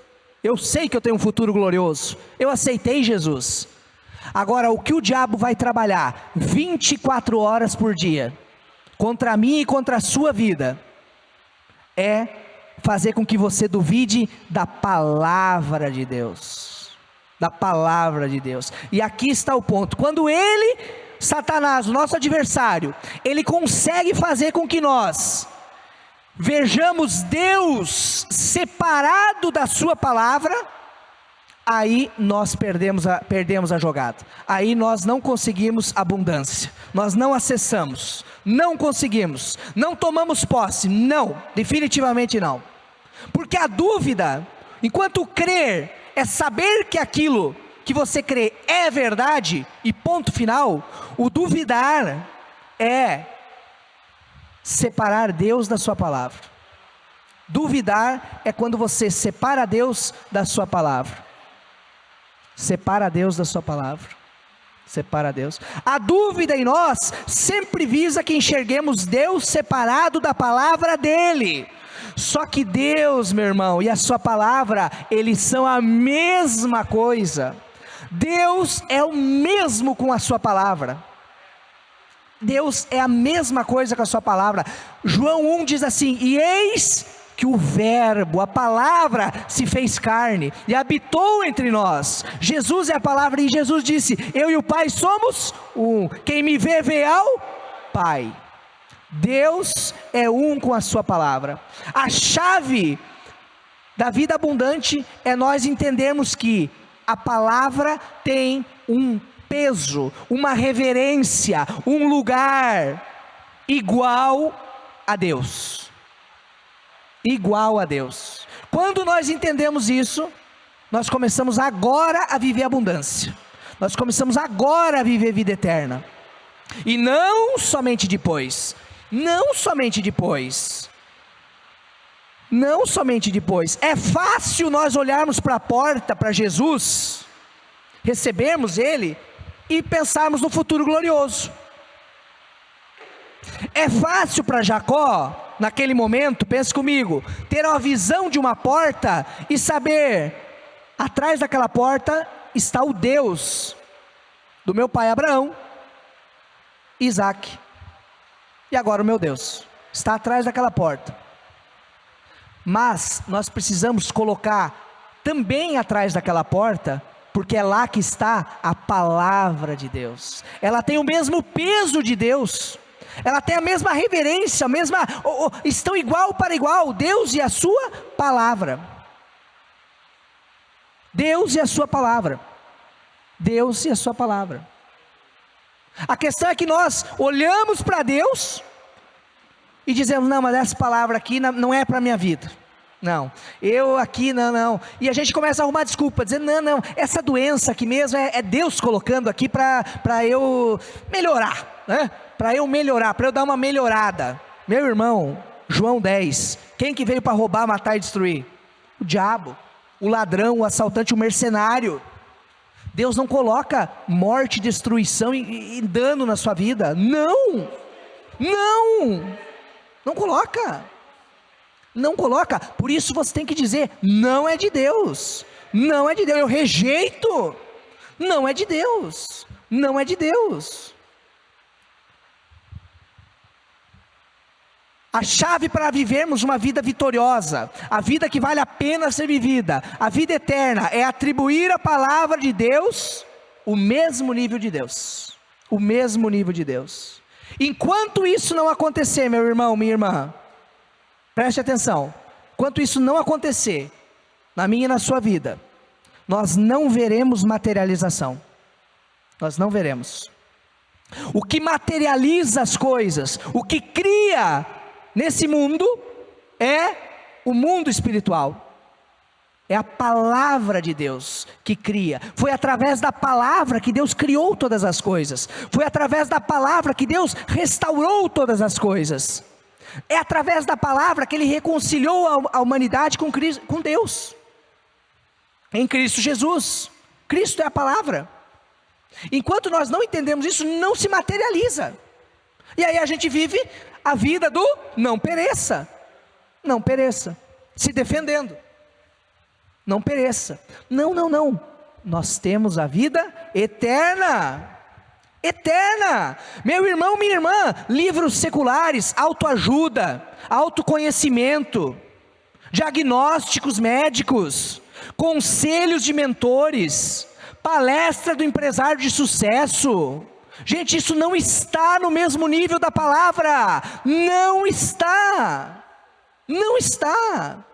S1: Eu sei que eu tenho um futuro glorioso. Eu aceitei Jesus. Agora, o que o diabo vai trabalhar 24 horas por dia, contra mim e contra a sua vida, é fazer com que você duvide da palavra de Deus. Da palavra de Deus. E aqui está o ponto: quando ele, Satanás, o nosso adversário, ele consegue fazer com que nós vejamos Deus separado da sua palavra, aí nós perdemos a jogada. Aí nós não conseguimos abundância, nós não acessamos, não conseguimos, não tomamos posse. Não, definitivamente não. Porque a dúvida, enquanto crer é saber que aquilo que você crê é verdade, e ponto final, o duvidar é separar Deus da sua palavra. Duvidar é quando você separa Deus da sua palavra. Separa Deus da sua palavra. Separa Deus. A dúvida em nós sempre visa que enxerguemos Deus separado da palavra dele. Só que Deus, meu irmão, e a sua palavra, eles são a mesma coisa. Deus é o mesmo com a sua palavra. Deus é a mesma coisa com a sua palavra. João 1 diz assim: e eis que o verbo, a palavra, se fez carne e habitou entre nós. Jesus é a palavra, e Jesus disse: eu e o Pai somos um. Quem me vê, vê ao Pai. Deus é um com a sua palavra. A chave da vida abundante é nós entendermos que a palavra tem um peso, uma reverência, um lugar igual a Deus. Igual a Deus. Quando nós entendemos isso, nós começamos agora a viver abundância. Nós começamos agora a viver vida eterna. E não somente depois. Não somente depois. Não somente depois. É fácil nós olharmos para a porta, para Jesus, recebermos Ele e pensarmos no futuro glorioso. É fácil para Jacó, naquele momento, pense comigo, ter uma visão de uma porta e saber, atrás daquela porta está o Deus do meu pai Abraão, Isaac, e agora o meu Deus está atrás daquela porta. Mas nós precisamos colocar também atrás daquela porta, porque é lá que está a palavra de Deus. Ela tem o mesmo peso de Deus, ela tem a mesma reverência, estão igual para igual, Deus e a sua palavra. Deus e a sua palavra. Deus e a sua palavra. A questão é que nós olhamos para Deus e dizemos: não, mas essa palavra aqui não é para a minha vida. Não, eu aqui não. E a gente começa a arrumar desculpa, dizendo: não, essa doença aqui mesmo é Deus colocando aqui para eu melhorar, né? Para eu melhorar, para eu dar uma melhorada. Meu irmão, João 10, quem que veio para roubar, matar e destruir? O diabo, o ladrão, o assaltante, o mercenário. Deus não coloca morte, destruição e dano na sua vida. Não coloca. Não coloca. Por isso você tem que dizer: não é de Deus. Não é de Deus. Eu rejeito. Não é de Deus. Não é de Deus. A chave para vivermos uma vida vitoriosa, a vida que vale a pena ser vivida, a vida eterna, é atribuir à palavra de Deus o mesmo nível de Deus. O mesmo nível de Deus. Enquanto isso não acontecer, meu irmão, minha irmã, preste atenção. Enquanto isso não acontecer, na minha e na sua vida, nós não veremos materialização. Nós não veremos. O que materializa as coisas, o que cria nesse mundo, é o mundo espiritual. É a palavra de Deus que cria. Foi através da palavra que Deus criou todas as coisas. Foi através da palavra que Deus restaurou todas as coisas. É através da palavra que Ele reconciliou a humanidade com Deus. Em Cristo Jesus. Cristo é a palavra. Enquanto nós não entendemos isso, não se materializa. E aí a gente vive a vida do não pereça. Não pereça. Se defendendo. Não pereça. Não. Nós temos a vida eterna. Eterna. Meu irmão, minha irmã, livros seculares, autoajuda, autoconhecimento, diagnósticos médicos, conselhos de mentores, palestra do empresário de sucesso. Gente, isso não está no mesmo nível da palavra. Não está. Não está.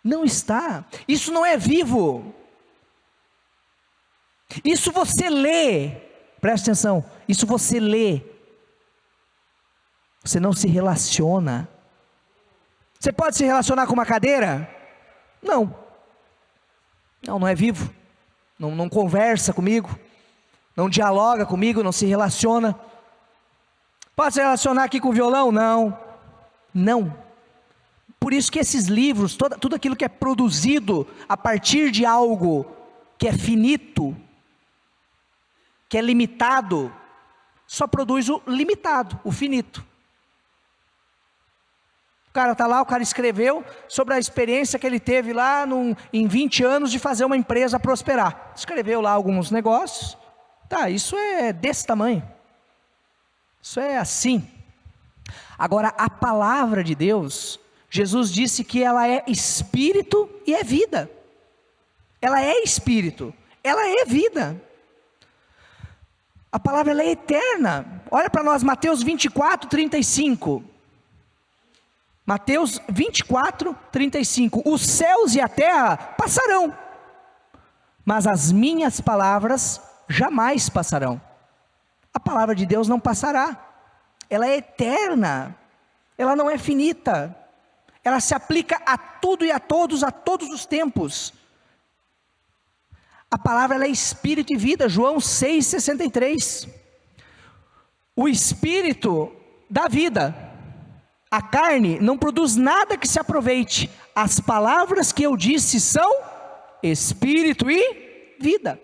S1: Não está. Isso não é vivo. Isso você lê. Presta atenção. Isso você lê. Você não se relaciona. Você pode se relacionar com uma cadeira? Não. Não é vivo. Não conversa comigo. Não dialoga comigo, não se relaciona. Pode se relacionar aqui com o violão? Não. Por isso que esses livros, tudo aquilo que é produzido a partir de algo que é finito, que é limitado, só produz o limitado, o finito. O cara está lá, o cara escreveu sobre a experiência que ele teve lá em 20 anos de fazer uma empresa prosperar. Escreveu lá alguns negócios. Tá, isso é desse tamanho. Isso é assim. Agora, a palavra de Deus, Jesus disse que ela é espírito e é vida. Ela é espírito, ela é vida. A palavra ela é eterna. Olha para nós, Mateus 24, 35. Mateus 24, 35. Os céus e a terra passarão, mas as minhas palavras jamais passarão. A palavra de Deus não passará. Ela é eterna. Ela não é finita. Ela se aplica a tudo e a todos os tempos. A palavra ela é espírito e vida. João 6,63. O espírito dá vida. A carne não produz nada que se aproveite. As palavras que eu disse são espírito e vida.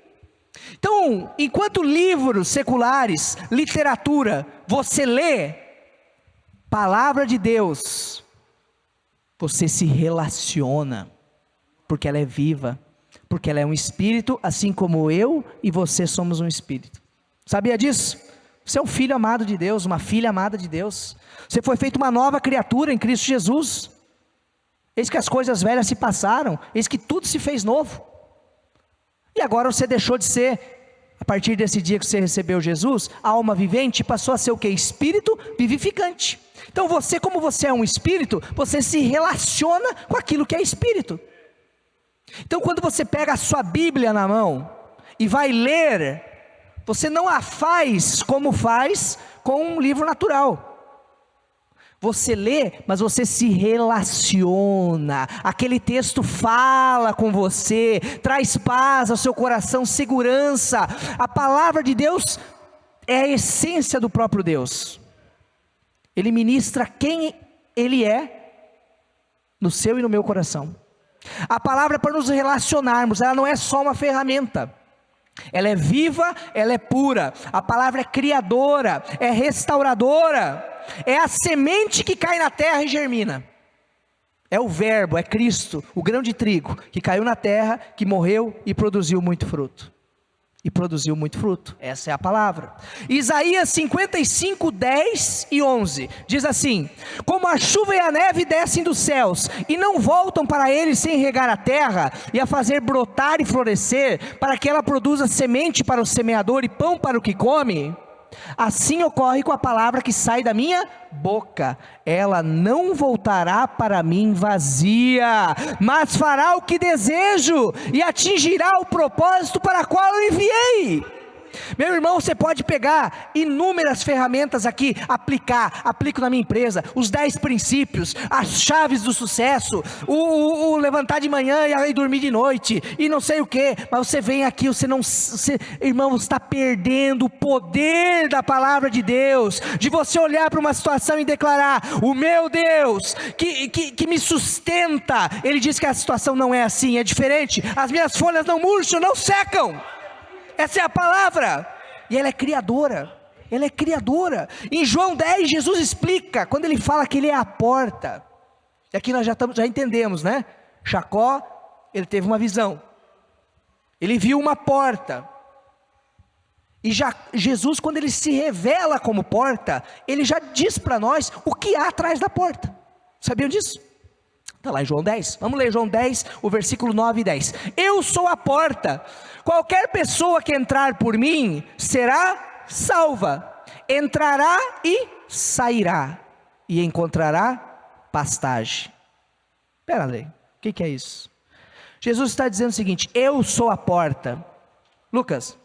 S1: Então, enquanto livros seculares, literatura, você lê palavra de Deus, você se relaciona, porque ela é viva, porque ela é um espírito, assim como eu e você somos um espírito. Sabia disso? Você é um filho amado de Deus, uma filha amada de Deus. Você foi feito uma nova criatura em Cristo Jesus. Eis que as coisas velhas se passaram, eis que tudo se fez novo. E agora você deixou de ser, a partir desse dia que você recebeu Jesus, a alma vivente passou a ser o quê? Espírito vivificante. Então você, como você é um espírito, você se relaciona com aquilo que é espírito. Então quando você pega a sua Bíblia na mão e vai ler, você não a faz como faz com um livro natural. Você lê, mas você se relaciona. Aquele texto fala com você, traz paz ao seu coração, segurança. A palavra de Deus é a essência do próprio Deus. Ele ministra quem Ele é no seu e no meu coração. A palavra é para nos relacionarmos, ela não é só uma ferramenta. Ela é viva, ela é pura. A palavra é criadora, é restauradora. É a semente que cai na terra e germina. É o verbo, é Cristo, o grão de trigo, que caiu na terra, que morreu e produziu muito fruto. E produziu muito fruto, essa é a palavra. Isaías 55, 10 e 11, diz assim: como a chuva e a neve descem dos céus, e não voltam para ele sem regar a terra, e a fazer brotar e florescer, para que ela produza semente para o semeador e pão para o que come, assim ocorre com a palavra que sai da minha boca, ela não voltará para mim vazia, mas fará o que desejo, e atingirá o propósito para o qual eu enviei. Meu irmão, você pode pegar inúmeras ferramentas aqui, aplico na minha empresa, os 10 princípios, as chaves do sucesso, o levantar de manhã e aí dormir de noite, e não sei o que, mas você vem aqui, irmão, você está perdendo o poder da palavra de Deus, de você olhar para uma situação e declarar: o meu Deus, que me sustenta, Ele diz que a situação não é assim, é diferente, as minhas folhas não murcham, não secam. Essa é a palavra, e ela é criadora, Em João 10, Jesus explica, quando ele fala que ele é a porta, e aqui nós já entendemos, né? Jacó, ele teve uma visão, ele viu uma porta, e Jesus, quando ele se revela como porta, ele já diz para nós o que há atrás da porta. Sabiam disso? Está lá em João 10, vamos ler João 10, o versículo 9 e 10. Eu sou a porta, qualquer pessoa que entrar por mim, será salva, entrará e sairá, e encontrará pastagem. Espera aí, o que é isso? Jesus está dizendo o seguinte: eu sou a porta. Lucas,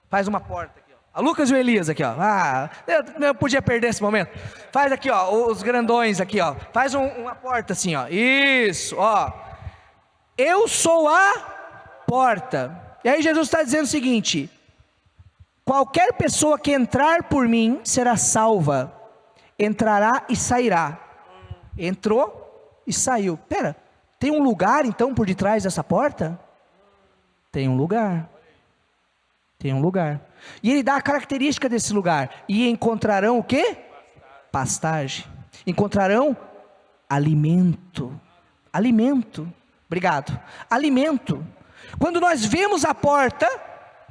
S1: faz uma porta aqui, ó. A Lucas e o Elias aqui, ó. Eu podia perder esse momento. Faz aqui, ó, os grandões aqui, ó. Faz uma porta assim, ó. Isso, ó. Eu sou a porta. E aí Jesus está dizendo o seguinte: qualquer pessoa que entrar por mim será salva, entrará e sairá. Entrou e saiu. Pera, tem um lugar então por detrás dessa porta? Tem um lugar. Tem um lugar. E ele dá a característica desse lugar: e encontrarão o quê? Pastagem. Encontrarão alimento. Alimento. Obrigado. Alimento. Quando nós vemos a porta,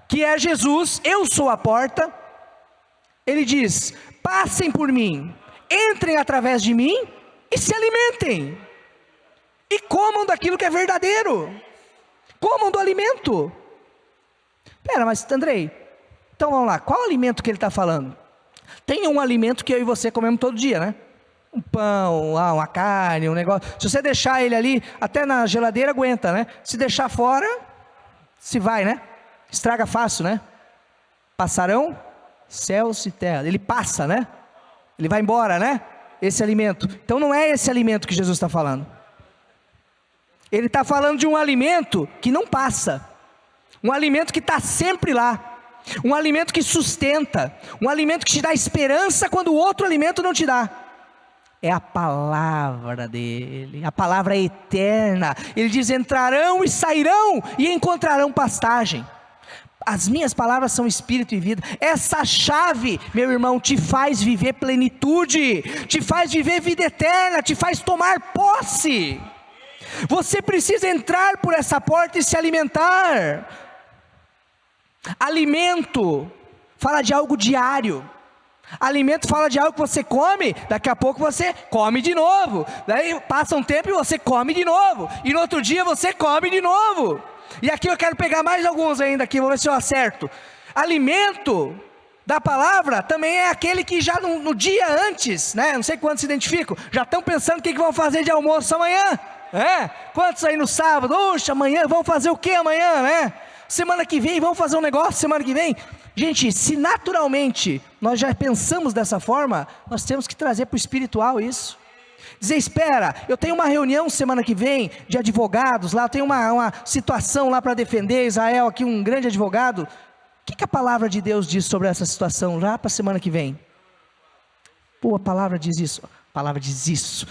S1: que é Jesus, eu sou a porta, ele diz: passem por mim, entrem através de mim e se alimentem, e comam daquilo que é verdadeiro, comam do alimento. Pera, mas Andrei, então vamos lá, qual alimento que ele está falando? Tem um alimento que eu e você comemos todo dia, né? Um pão, uma carne, um negócio. Se você deixar ele ali, até na geladeira aguenta, né? Se deixar fora, se vai, né? Estraga fácil, né? Passarão céus e terra. Ele passa, né? Ele vai embora, né? Esse alimento. Então não é esse alimento que Jesus está falando. Ele está falando de um alimento que não passa. Um alimento que está sempre lá. Um alimento que sustenta. Um alimento que te dá esperança quando o outro alimento não te dá. É a palavra dele. A palavra é eterna. Ele diz: entrarão e sairão e encontrarão pastagem. As minhas palavras são espírito e vida. Essa chave, meu irmão, te faz viver plenitude, te faz viver vida eterna, te faz tomar posse. Você precisa entrar por essa porta e se alimentar. Alimento fala de algo diário. Alimento fala de algo que você come, daqui a pouco você come de novo. Daí passa um tempo e você come de novo. E no outro dia você come de novo. E aqui eu quero pegar mais alguns ainda aqui, vou ver se eu acerto. Alimento da palavra também é aquele que já no dia antes, né? Não sei quantos se identificam, já estão pensando o que vão fazer de almoço amanhã. Quantos aí no sábado? Oxe, amanhã vamos fazer o que amanhã, né? Semana que vem vamos fazer um negócio semana que vem. Gente, se naturalmente nós já pensamos dessa forma, nós temos que trazer para o espiritual isso. Dizer: espera, eu tenho uma reunião semana que vem de advogados lá, eu tenho uma situação lá para defender. Israel aqui, um grande advogado. O que a palavra de Deus diz sobre essa situação lá para a semana que vem? Pô, a palavra diz isso, a palavra diz isso.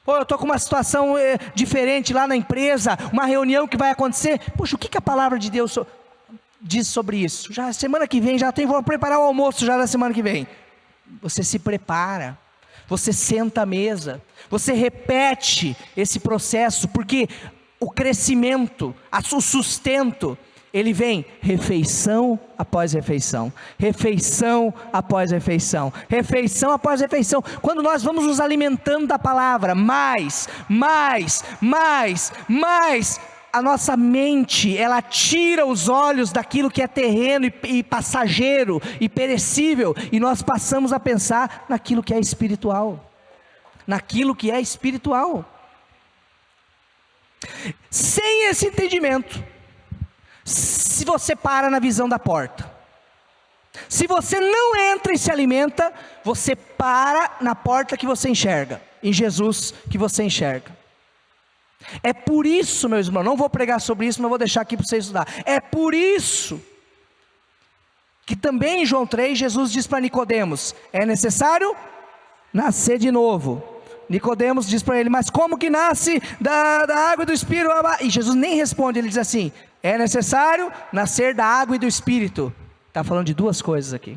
S1: Pô, eu estou com uma situação diferente lá na empresa, uma reunião que vai acontecer. Poxa, o que a palavra de Deus diz sobre isso? Já semana que vem, vou preparar o almoço já da semana que vem. Você se prepara. você senta à mesa, você repete esse processo, porque o crescimento, o sustento, ele vem refeição após refeição, refeição após refeição, refeição após refeição. Quando nós vamos nos alimentando da palavra, mais, a nossa mente, ela tira os olhos daquilo que é terreno e passageiro e perecível, e nós passamos a pensar naquilo que é espiritual, naquilo que é espiritual. Sem esse entendimento, se você para na visão da porta, se você não entra e se alimenta, você para na porta que você enxerga, em Jesus que você enxerga. É por isso, meus irmãos, não vou pregar sobre isso, mas vou deixar aqui para você estudar. É por isso que também em João 3, Jesus diz para Nicodemos: é necessário nascer de novo. Nicodemos diz para ele: mas como que nasce da água e do Espírito? E Jesus nem responde, ele diz assim: é necessário nascer da água e do Espírito. Está falando de duas coisas aqui.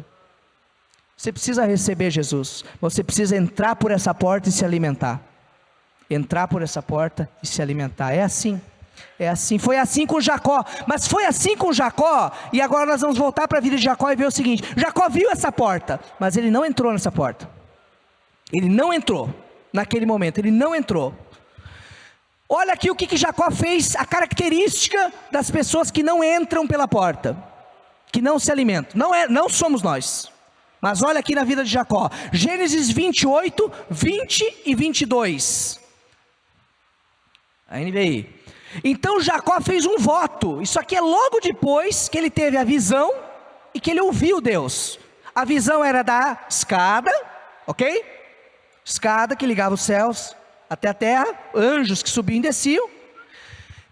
S1: Você precisa receber Jesus, você precisa entrar por essa porta e se alimentar. Entrar por essa porta e se alimentar. É assim, foi assim com Jacó, mas foi assim com Jacó, e agora nós vamos voltar para a vida de Jacó e ver o seguinte: Jacó viu essa porta, mas ele não entrou nessa porta, ele não entrou, naquele momento, ele não entrou. Olha aqui o que Jacó fez, a característica das pessoas que não entram pela porta, que não se alimentam, não somos nós, mas olha aqui na vida de Jacó, Gênesis 28, 20 e 22, a NVI. Então Jacó fez um voto, isso aqui é logo depois que ele teve a visão, e que ele ouviu Deus. A visão era da escada, ok? Escada que ligava os céus até a terra, anjos que subiam e desciam,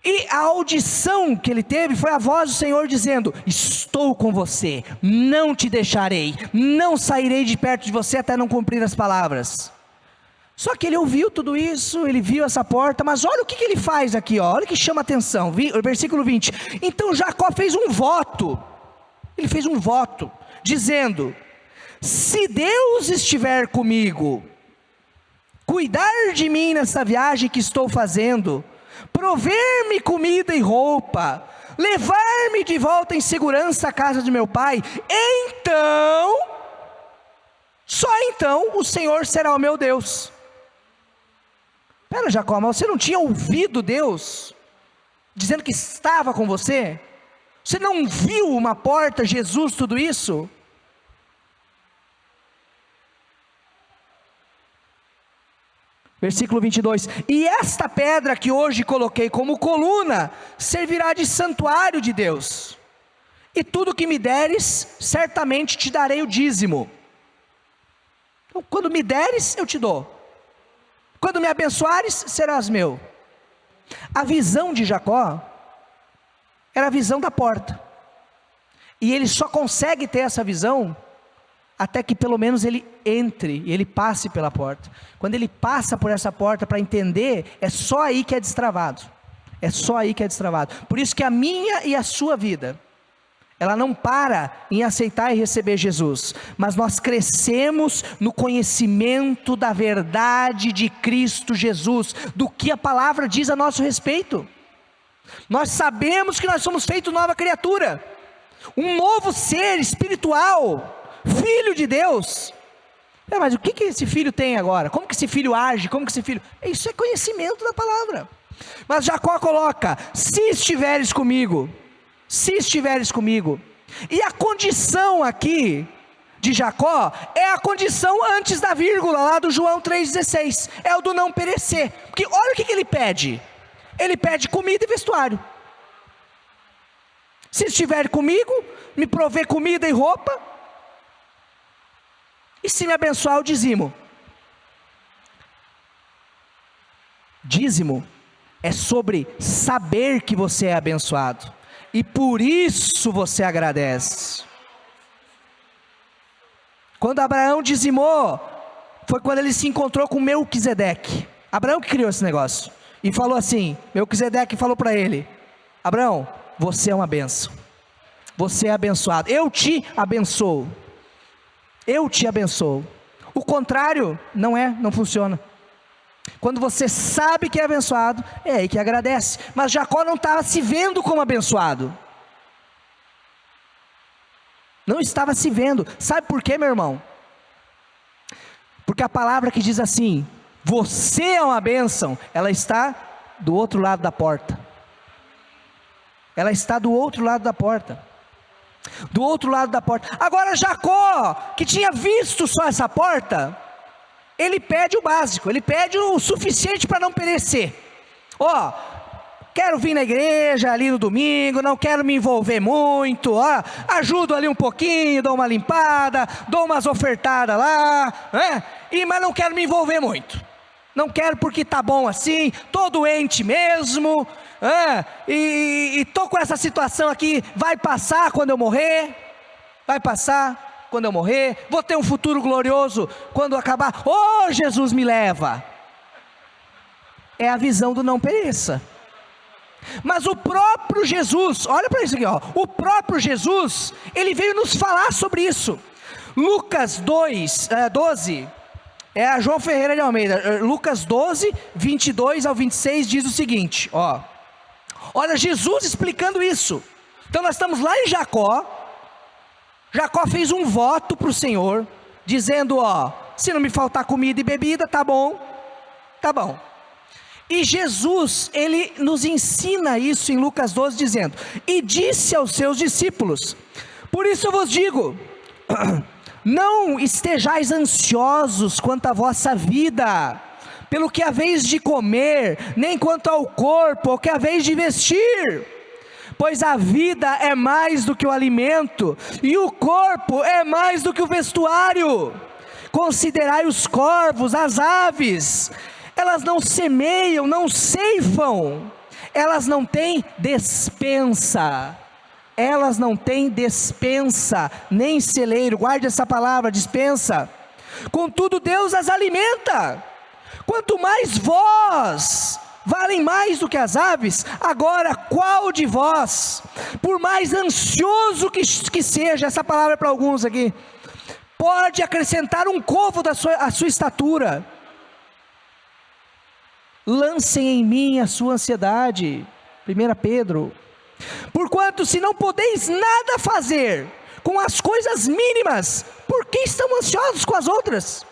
S1: e a audição que ele teve foi a voz do Senhor dizendo: estou com você, não te deixarei, não sairei de perto de você até não cumprir as palavras. Só que ele ouviu tudo isso, ele viu essa porta, mas olha o que ele faz aqui, ó, olha que chama atenção, versículo 20, então Jacó fez um voto, ele fez um voto, dizendo: se Deus estiver comigo, cuidar de mim nessa viagem que estou fazendo, prover-me comida e roupa, levar-me de volta em segurança à casa de meu pai, então, só então o Senhor será o meu Deus. Pera, Jacó, mas você não tinha ouvido Deus dizendo que estava com você? Você não viu uma porta, Jesus, tudo isso? Versículo 22, e esta pedra que hoje coloquei como coluna, servirá de santuário de Deus, e tudo que me deres, certamente te darei o dízimo. Então, quando me deres, eu te dou, quando me abençoares, serás meu. A visão de Jacó, era a visão da porta, e ele só consegue ter essa visão, até que pelo menos ele entre, e ele passe pela porta. Quando ele passa por essa porta para entender, é só aí que é destravado. É só aí que é destravado. Por isso que a minha e a sua vida, ela não para em aceitar e receber Jesus, mas nós crescemos no conhecimento da verdade de Cristo Jesus, do que a palavra diz a nosso respeito. Nós sabemos que nós somos feitos nova criatura, um novo ser espiritual, filho de Deus. Mas o que esse filho tem agora? Como que esse filho age? Como que esse filho... Isso é conhecimento da palavra. Mas Jacó coloca: se estiveres comigo, se estiveres comigo. E a condição aqui de Jacó é a condição antes da vírgula lá do João 3,16, é o do não perecer. Porque olha o que ele pede. Ele pede comida e vestuário. Se estiver comigo, me prover comida e roupa, e se me abençoar, eu dizimo. Dízimo é sobre saber que você é abençoado, e por isso você agradece. Quando Abraão dizimou, foi quando ele se encontrou com Melquisedeque. Abraão que criou esse negócio, e falou assim, Melquisedeque falou para ele: Abraão, você é uma bênção, você é abençoado, eu te abençoo. Eu te abençoo. O contrário não funciona. Quando você sabe que é abençoado, é aí que agradece. Mas Jacó não estava se vendo como abençoado. Não estava se vendo. Sabe por quê, meu irmão? Porque a palavra que diz assim: você é uma bênção, ela está do outro lado da porta. Ela está do outro lado da porta. Do outro lado da porta. Agora Jacó, que tinha visto só essa porta, ele pede o básico, ele pede o suficiente para não perecer. Quero vir na igreja ali no domingo, não quero me envolver muito, ajudo ali um pouquinho, dou uma limpada, dou umas ofertadas lá, mas não quero me envolver muito. Não quero porque está bom assim, estou doente mesmo, e estou com essa situação aqui, vai passar quando eu morrer, vou ter um futuro glorioso quando acabar, Jesus me leva. É a visão do não pereça. Mas o próprio Jesus, olha para isso aqui, o próprio Jesus, ele veio nos falar sobre isso. Lucas 12, é a João Ferreira de Almeida, Lucas 12, 22 ao 26 diz o seguinte, olha Jesus explicando isso. Então nós estamos lá em Jacó fez um voto para o Senhor, dizendo, se não me faltar comida e bebida, tá bom. E Jesus, ele nos ensina isso em Lucas 12, dizendo, e disse aos seus discípulos, por isso eu vos digo, não estejais ansiosos quanto à vossa vida, pelo que haveis de comer, nem quanto ao corpo, o que haveis de vestir, pois a vida é mais do que o alimento, e o corpo é mais do que o vestuário. Considerai os corvos, as aves, elas não semeiam, não ceifam, elas não têm despensa, nem celeiro, guarde essa palavra, despensa, contudo Deus as alimenta, quanto mais vós, valem mais do que as aves. Agora qual de vós, por mais ansioso que seja, essa palavra é para alguns aqui, pode acrescentar um côvado à sua estatura? Lancem em mim a sua ansiedade, 1 Pedro, porquanto se não podeis nada fazer com as coisas mínimas, por que estão ansiosos com as outras?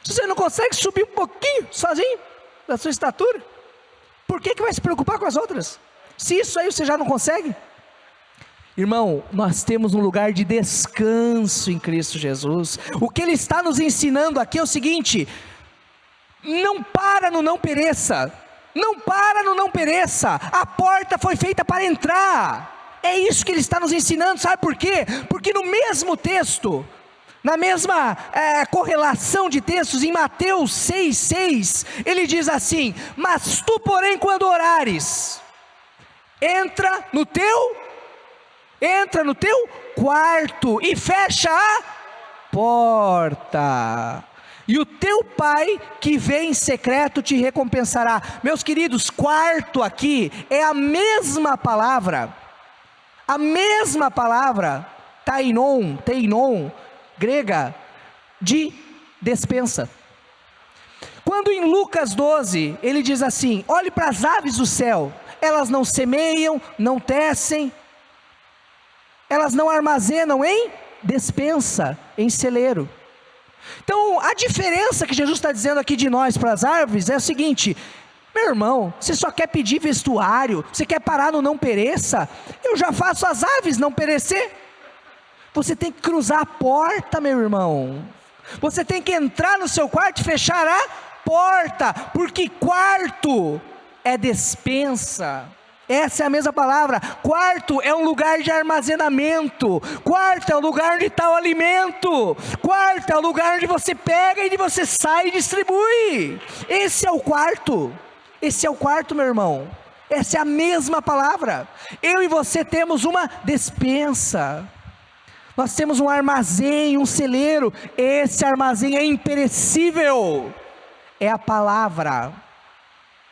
S1: Se você não consegue subir um pouquinho sozinho da sua estatura, por que vai se preocupar com as outras? Se isso aí você já não consegue? Irmão, nós temos um lugar de descanso em Cristo Jesus. O que Ele está nos ensinando aqui é o seguinte: não para no não pereça, a porta foi feita para entrar, é isso que Ele está nos ensinando. Sabe por quê? Porque no mesmo texto, na mesma correlação de textos, em Mateus 6,6, Ele diz assim, mas tu porém quando orares, entra no teu quarto e fecha a porta, e o teu pai que vem em secreto te recompensará. Meus queridos, quarto aqui é a mesma palavra, teinon, grega, de despensa. Quando em Lucas 12, ele diz assim, olhe para as aves do céu, elas não semeiam, não tecem, elas não armazenam em despensa, em celeiro. Então a diferença que Jesus está dizendo aqui de nós para as árvores é o seguinte: meu irmão, você só quer pedir vestuário, você quer parar no não pereça, eu já faço as aves não perecer. Você tem que cruzar a porta, meu irmão, você tem que entrar no seu quarto e fechar a porta, porque quarto é despensa. Essa é a mesma palavra. Quarto é um lugar de armazenamento. Quarto é o lugar onde está o alimento. Quarto é o lugar onde você pega e você sai e distribui. Esse é o quarto. Meu irmão. Essa é a mesma palavra. Eu e você temos uma despensa. Nós temos um armazém, um celeiro. Esse armazém é imperecível. É a palavra.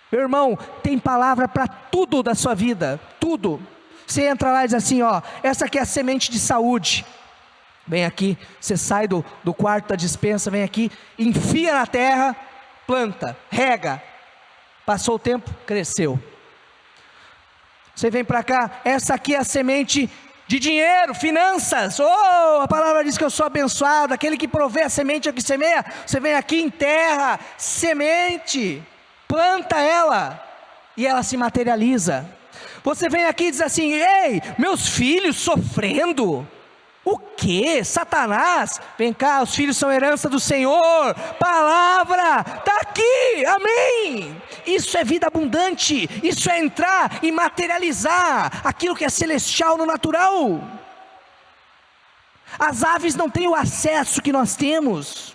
S1: Meu irmão, tem palavra para tudo da sua vida, tudo. Você entra lá e diz assim, essa aqui é a semente de saúde. Vem aqui, você sai do quarto da despensa, vem aqui, enfia na terra, planta, rega. Passou o tempo, cresceu. Você vem para cá, essa aqui é a semente de dinheiro, finanças. Oh, a palavra diz que eu sou abençoado. Aquele que provê a semente é o que semeia. Você vem aqui em terra, semente, planta ela, e ela se materializa. Você vem aqui e diz assim: ei, meus filhos sofrendo. O que? Satanás? Vem cá, os filhos são herança do Senhor. Palavra, está aqui, amém. Isso é vida abundante. Isso é entrar e materializar aquilo que é celestial no natural. As aves não têm o acesso que nós temos,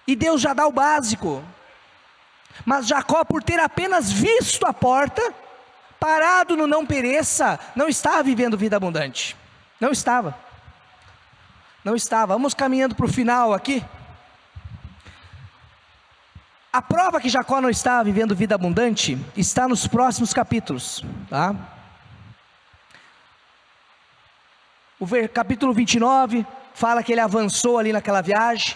S1: e Deus já dá o básico. Mas Jacó, por ter apenas visto a porta, parado no não pereça, não estava vivendo vida abundante. Não estava. Não estava. Vamos caminhando para o final aqui. A prova que Jacó não estava vivendo vida abundante está nos próximos capítulos, tá? O capítulo 29 fala que ele avançou ali naquela viagem.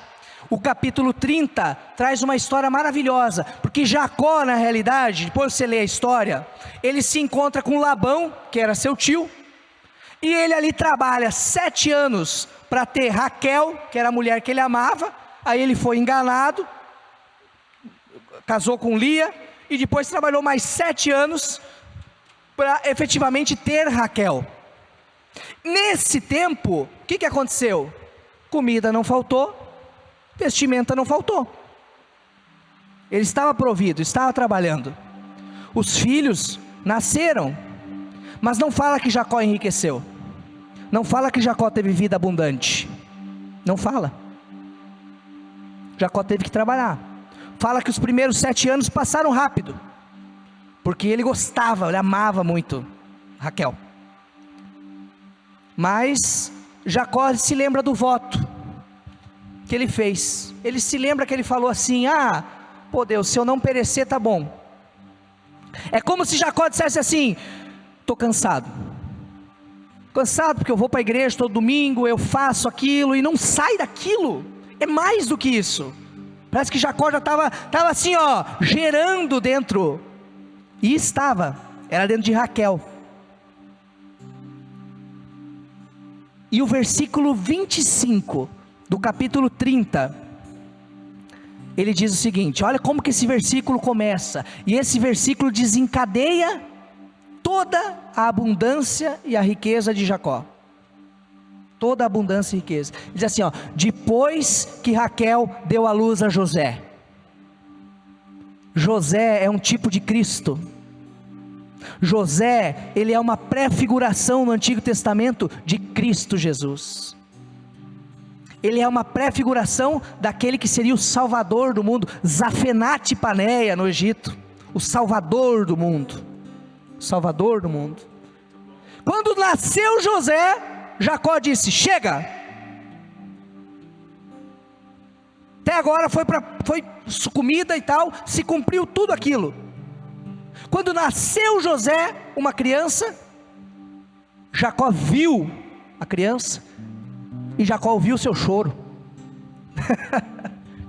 S1: O capítulo 30 traz uma história maravilhosa, porque Jacó, na realidade, depois você lê a história, ele se encontra com Labão, que era seu tio, e ele ali trabalha 7 anos para ter Raquel, que era a mulher que ele amava. Aí ele foi enganado, casou com Lia, e depois trabalhou mais 7 anos para efetivamente ter Raquel. Nesse tempo, o que aconteceu? Comida não faltou, vestimenta não faltou. Ele estava provido, estava trabalhando. Os filhos nasceram, mas não fala que Jacó enriqueceu. Não fala que Jacó teve vida abundante. Não fala. Jacó teve que trabalhar. Fala que os primeiros 7 anos passaram rápido, porque ele gostava, ele amava muito Raquel. Mas Jacó se lembra do voto que ele fez. Ele se lembra que ele falou assim: ah, pô Deus, se eu não perecer tá bom. É como se Jacó dissesse assim: estou cansado porque eu vou para a igreja todo domingo, eu faço aquilo e não sai daquilo. É mais do que isso. Parece que Jacó já estava assim, ó, gerando dentro, e era dentro de Raquel. E o versículo 25 do capítulo 30, ele diz o seguinte: olha como que esse versículo começa, e esse versículo desencadeia toda a abundância e a riqueza de Jacó. Toda a abundância e riqueza. Diz assim, ó: depois que Raquel deu à luz a José. José é um tipo de Cristo. José, ele é uma pré-figuração no Antigo Testamento de Cristo Jesus. Ele é uma pré-figuração daquele que seria o Salvador do mundo. Zafenate Paneia no Egito, o Salvador do mundo. Salvador do mundo. Quando nasceu José, Jacó disse: chega. Até agora foi comida e tal, se cumpriu tudo aquilo. Quando nasceu José, uma criança, Jacó viu a criança, e Jacó ouviu o seu choro.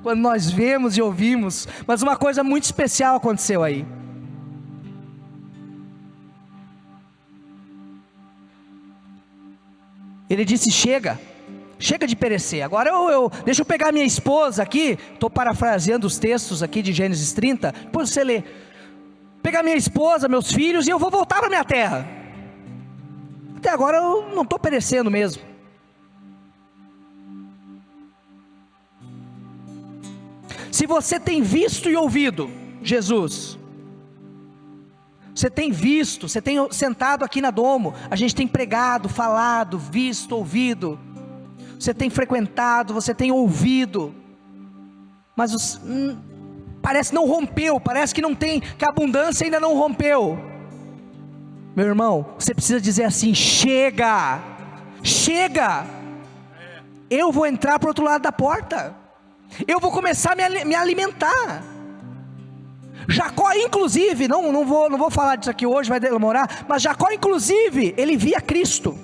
S1: Quando nós vemos e ouvimos, mas uma coisa muito especial aconteceu aí. Ele disse: chega de perecer. Agora deixa eu pegar minha esposa aqui, estou parafraseando os textos aqui de Gênesis 30, depois você lê. Pegar minha esposa, meus filhos, e eu vou voltar para minha terra. Até agora eu não estou perecendo mesmo. Se você tem visto e ouvido Jesus, você tem visto, você tem sentado aqui na Domo, a gente tem pregado, falado, visto, ouvido, você tem frequentado, você tem ouvido, mas parece que não rompeu, parece que não tem, que a abundância ainda não rompeu. Meu irmão, você precisa dizer assim: chega, eu vou entrar para o outro lado da porta, eu vou começar a me alimentar. Jacó, inclusive, não vou falar disso aqui hoje, vai demorar, mas Jacó, inclusive, ele via Cristo.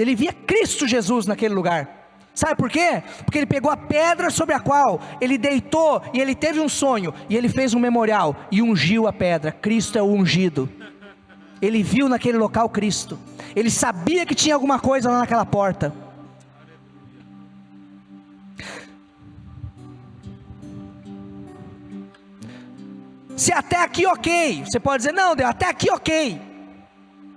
S1: ele via Cristo Jesus naquele lugar. Sabe por quê? Porque ele pegou a pedra sobre a qual ele deitou, e ele teve um sonho, e ele fez um memorial, e ungiu a pedra. Cristo é o ungido. Ele viu naquele local Cristo, ele sabia que tinha alguma coisa lá naquela porta. Se até aqui ok, você pode dizer, não Deus, até aqui ok,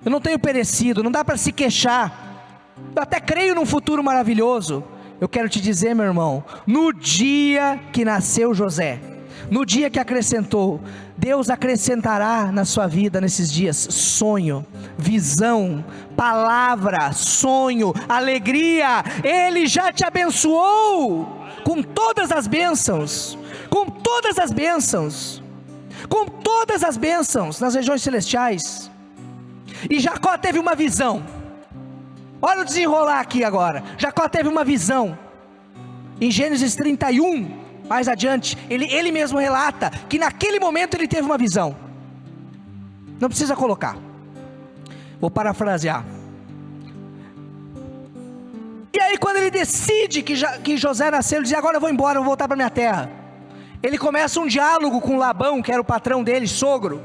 S1: eu não tenho perecido, não dá para se queixar, eu até creio num futuro maravilhoso. Eu quero te dizer, meu irmão, no dia que nasceu José, no dia que acrescentou, Deus acrescentará na sua vida nesses dias, sonho, visão, palavra, sonho, alegria. Ele já te abençoou, com todas as bênçãos, com todas as bênçãos, com todas as bênçãos, nas regiões celestiais. E Jacó teve uma visão, olha o desenrolar aqui agora. Jacó teve uma visão, em Gênesis 31, mais adiante, ele mesmo relata, que naquele momento ele teve uma visão, não precisa colocar, vou parafrasear. E aí quando ele decide que José nasceu, ele diz, agora eu vou embora, eu vou voltar para minha terra. Ele começa um diálogo com Labão, que era o patrão dele, sogro,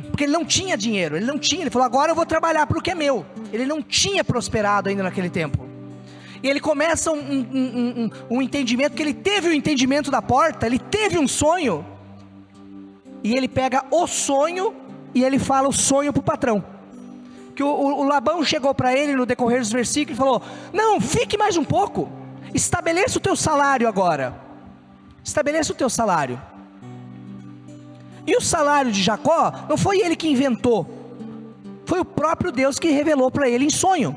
S1: porque ele não tinha dinheiro, ele falou, agora eu vou trabalhar para o que é meu. Ele não tinha prosperado ainda naquele tempo, e ele começa um entendimento, que ele teve o entendimento da porta, ele teve um sonho, e ele pega o sonho, e ele fala o sonho para o patrão, que o Labão chegou para ele no decorrer dos versículos, e falou, não, fique mais um pouco, estabeleça o teu salário agora, estabeleça o teu salário. E o salário de Jacó, não foi ele que inventou, foi o próprio Deus que revelou para ele em sonho.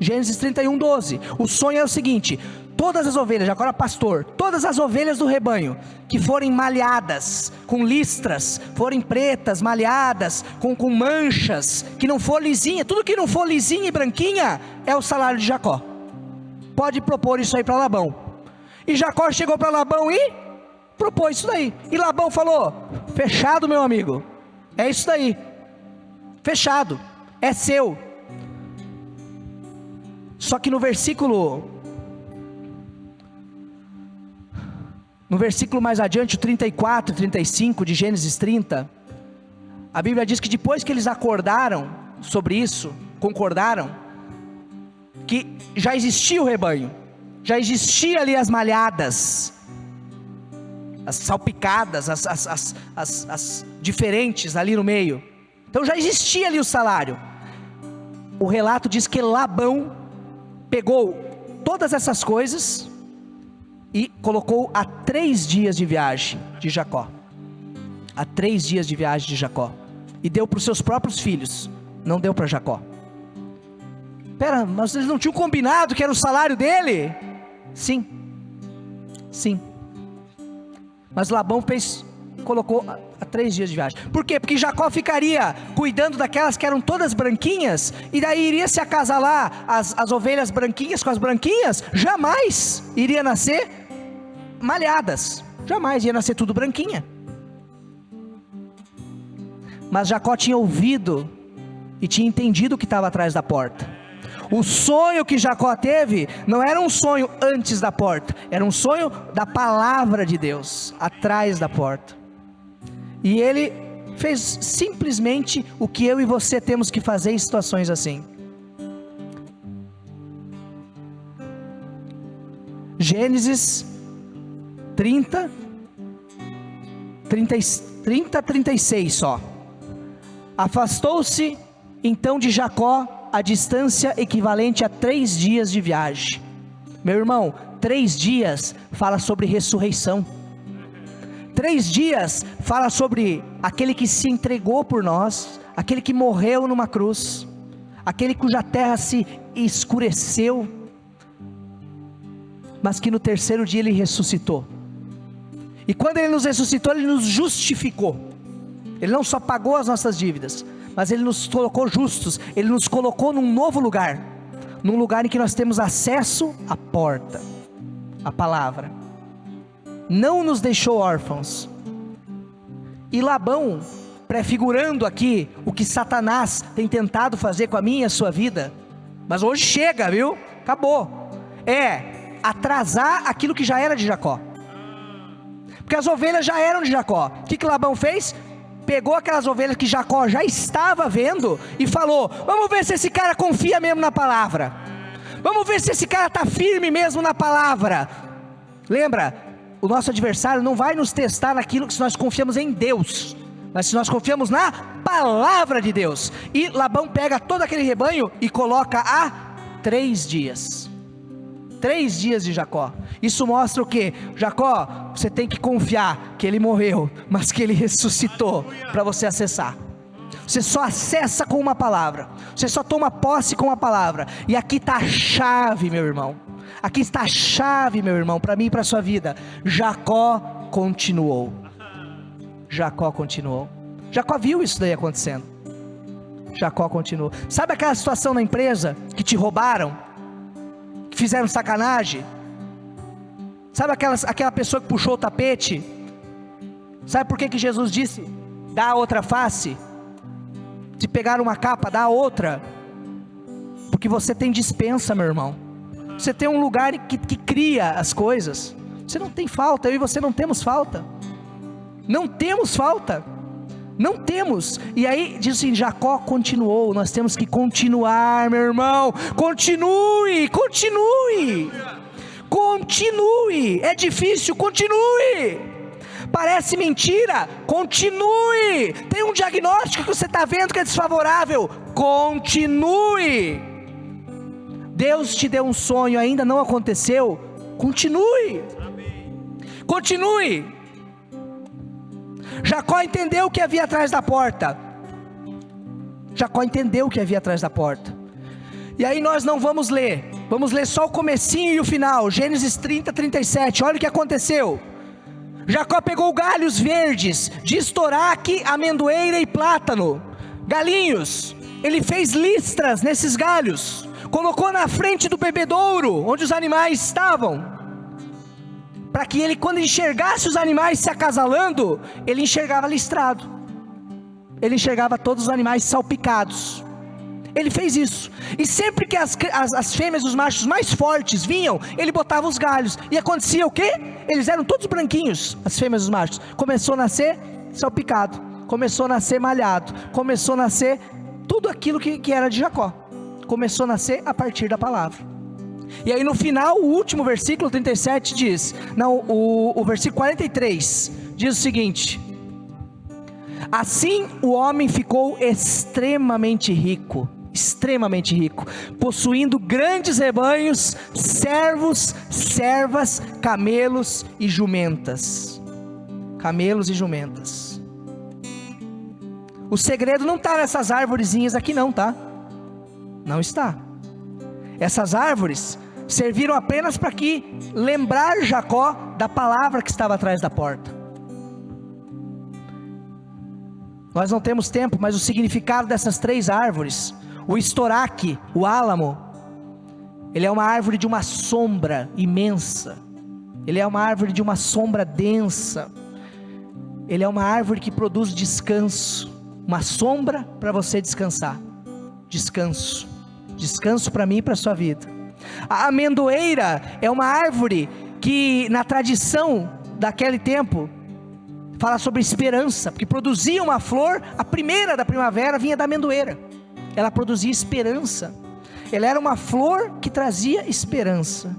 S1: Gênesis 31, 12, o sonho é o seguinte, todas as ovelhas, Jacó era pastor, todas as ovelhas do rebanho, que forem malhadas, com listras, forem pretas, malhadas, com manchas, que não for lisinha, tudo que não for lisinha e branquinha, é o salário de Jacó. Pode propor isso aí para Labão. E Jacó chegou para Labão e propôs isso daí, e Labão falou, fechado meu amigo, é isso daí, fechado, é seu. Só que no versículo mais adiante, o 34 e 35 de Gênesis 30, a Bíblia diz que depois que eles acordaram sobre isso, concordaram, que já existia o rebanho, já existia ali as malhadas, as salpicadas, as diferentes ali no meio, então já existia ali o salário. O relato diz que Labão pegou todas essas coisas e colocou a 3 dias de viagem de Jacó, a 3 dias de viagem de Jacó, e deu para os seus próprios filhos, não deu para Jacó. Pera, mas eles não tinham combinado que era o salário dele? Sim, mas Labão colocou a 3 dias de viagem. Por quê? Porque Jacó ficaria cuidando daquelas que eram todas branquinhas, e daí iria se acasalar as ovelhas branquinhas com as branquinhas, jamais iria nascer malhadas, jamais ia nascer tudo branquinha. Mas Jacó tinha ouvido e tinha entendido o que estava atrás da porta. O sonho que Jacó teve não era um sonho antes da porta, era um sonho da palavra de Deus atrás da porta. E ele fez simplesmente o que eu e você temos que fazer em situações assim. Gênesis 30, 36 só. Afastou-se então de Jacó a distância equivalente a 3 dias de viagem. Meu irmão, 3 dias fala sobre ressurreição. 3 dias fala sobre aquele que se entregou por nós, aquele que morreu numa cruz, aquele cuja terra se escureceu, mas que no 3º dia ele ressuscitou. E quando ele nos ressuscitou, ele nos justificou. Ele não só pagou as nossas dívidas, mas ele nos colocou justos, ele nos colocou num novo lugar, num lugar em que nós temos acesso à porta, a palavra. Não nos deixou órfãos. E Labão, prefigurando aqui o que Satanás tem tentado fazer com a minha e a sua vida, Mas hoje chega, viu? Acabou. É atrasar aquilo que já era de Jacó. Porque as ovelhas já eram de Jacó. O que Labão fez? Pegou aquelas ovelhas que Jacó já estava vendo e falou: vamos ver se esse cara confia mesmo na palavra. Vamos ver se esse cara está firme mesmo na palavra. Lembra, o nosso adversário não vai nos testar naquilo que se nós confiamos em Deus, mas se nós confiamos na palavra de Deus. E Labão pega todo aquele rebanho e coloca a 3 dias. 3 dias de Jacó. Isso mostra o que? Jacó, você tem que confiar que ele morreu, mas que ele ressuscitou para você acessar. Você só acessa com uma palavra. Você só toma posse com uma palavra. E aqui está a chave, meu irmão. Aqui está a chave, meu irmão, para mim e para a sua vida. Jacó continuou. Jacó continuou. Jacó viu isso daí acontecendo. Jacó continuou. Sabe aquela situação na empresa que te roubaram? Que fizeram sacanagem? Sabe aquela pessoa que puxou o tapete? Sabe por que Jesus disse: dá a outra face? Se pegar uma capa, dá a outra. Porque você tem dispensa, meu irmão. Você tem um lugar que cria as coisas. Você não tem falta, eu e você não temos falta. Não temos falta. Não temos. E aí diz assim: Jacó continuou. Nós temos que continuar, meu irmão. Continue, continue. Continue. É difícil, continue. Parece mentira, continue. Tem um diagnóstico que você está vendo que é desfavorável, continue. Deus te deu um sonho, ainda não aconteceu, continue. Continue. Jacó entendeu o que havia atrás da porta. Jacó entendeu o que havia atrás da porta. E aí nós não vamos ler, vamos ler só o comecinho e o final. Gênesis 30, 37, olha o que aconteceu. Jacó pegou galhos verdes de estoraque, amendoeira e plátano, galinhos. Ele fez listras nesses galhos, colocou na frente do bebedouro, onde os animais estavam, para que ele, quando enxergasse os animais se acasalando, ele enxergava listrado, ele enxergava todos os animais salpicados. Ele fez isso, e sempre que as fêmeas, os machos mais fortes vinham, ele botava os galhos, e acontecia o quê? Eles eram todos branquinhos, as fêmeas e os machos. Começou a nascer salpicado, começou a nascer malhado, começou a nascer tudo aquilo que era de Jacó, começou a nascer a partir da palavra. E aí no final, o último versículo 37 diz, não, o versículo 43, diz o seguinte: assim o homem ficou extremamente rico, possuindo grandes rebanhos, servos, servas, camelos e jumentas. O segredo não está nessas árvorezinhas aqui não, tá? Não está. Essas árvores serviram apenas para que lembrar Jacó da palavra que estava atrás da porta. Nós não temos tempo, mas o significado dessas 3 árvores: o estoraque, o álamo, ele é uma árvore de uma sombra imensa, ele é uma árvore de uma sombra densa, ele é uma árvore que produz descanso, uma sombra para você descansar, descanso para mim e para a sua vida. A amendoeira é uma árvore que na tradição daquele tempo fala sobre esperança, porque produzia uma flor, a primeira da primavera vinha da amendoeira, ela produzia esperança, ela era uma flor que trazia esperança.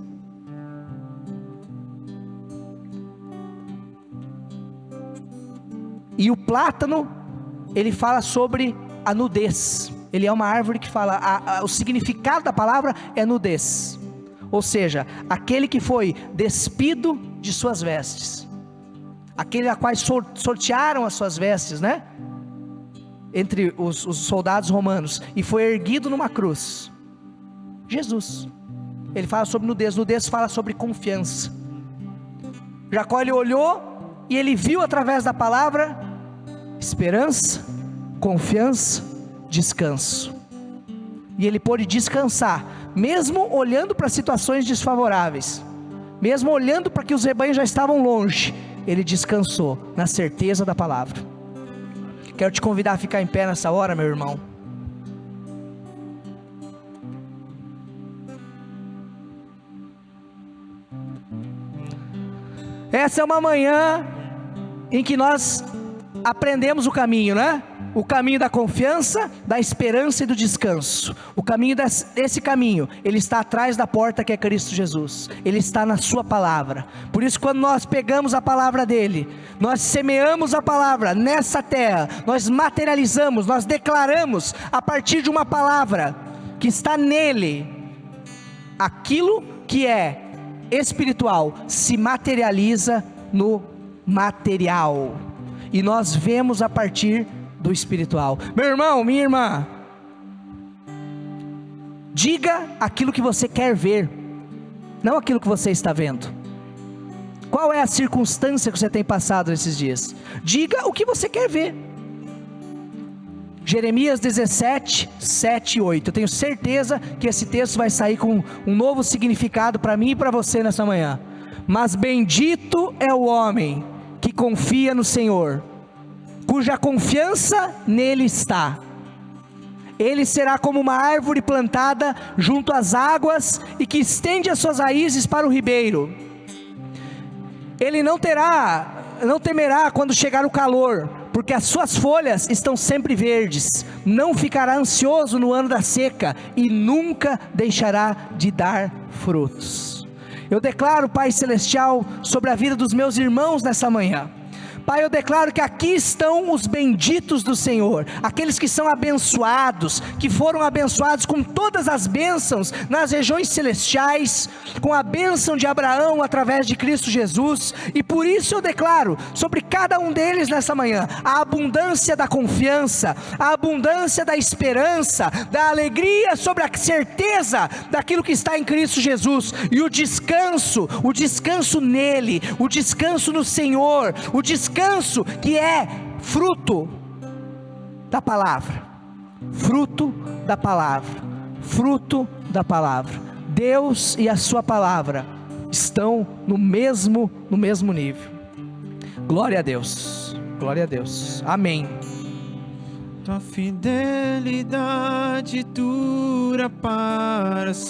S1: E o plátano, ele fala sobre a nudez, ele é uma árvore que fala, o significado da palavra é nudez, ou seja, aquele que foi despido de suas vestes, aquele a qual sortearam as suas vestes, né? Entre os soldados romanos, e foi erguido numa cruz. Jesus, ele fala sobre nudez. Nudez fala sobre confiança. Jacó, ele olhou e ele viu através da palavra esperança, confiança, descanso, e ele pôde descansar, mesmo olhando para situações desfavoráveis, mesmo olhando para que os rebanhos já estavam longe, ele descansou na certeza da palavra. Quero te convidar a ficar em pé nessa hora, meu irmão. Essa é uma manhã em que nós aprendemos o caminho, né? O caminho da confiança, da esperança e do descanso. O caminho desse caminho, ele está atrás da porta que é Cristo Jesus. Ele está na sua palavra. Por isso, quando nós pegamos a palavra dele, nós semeamos a palavra nessa terra, nós materializamos, nós declaramos a partir de uma palavra que está nele. Aquilo que é espiritual se materializa no material. E nós vemos a partir do espiritual. Meu irmão, minha irmã, diga aquilo que você quer ver, não aquilo que você está vendo. Qual é a circunstância que você tem passado nesses dias? Diga o que você quer ver. Jeremias 17, 7 e 8. Eu tenho certeza que esse texto vai sair com um novo significado para mim e para você nessa manhã. Mas bendito é o homem que confia no Senhor, cuja confiança nele está. Ele será como uma árvore plantada junto às águas e que estende as suas raízes para o ribeiro. Ele não temerá quando chegar o calor, porque as suas folhas estão sempre verdes. Não ficará ansioso no ano da seca e nunca deixará de dar frutos. Eu declaro, Pai Celestial, sobre a vida dos meus irmãos nessa manhã. Pai, eu declaro que aqui estão os benditos do Senhor, aqueles que são abençoados, que foram abençoados com todas as bênçãos nas regiões celestiais, com a bênção de Abraão através de Cristo Jesus, e por isso eu declaro sobre cada um deles nessa manhã, a abundância da confiança, a abundância da esperança, da alegria sobre a certeza daquilo que está em Cristo Jesus, e o descanso nele, o descanso no Senhor, o descanso que é fruto da palavra, fruto da palavra, fruto da palavra. Deus e a sua palavra estão no mesmo nível. Glória a Deus, glória a Deus, amém.
S2: Tua fidelidade dura para sempre.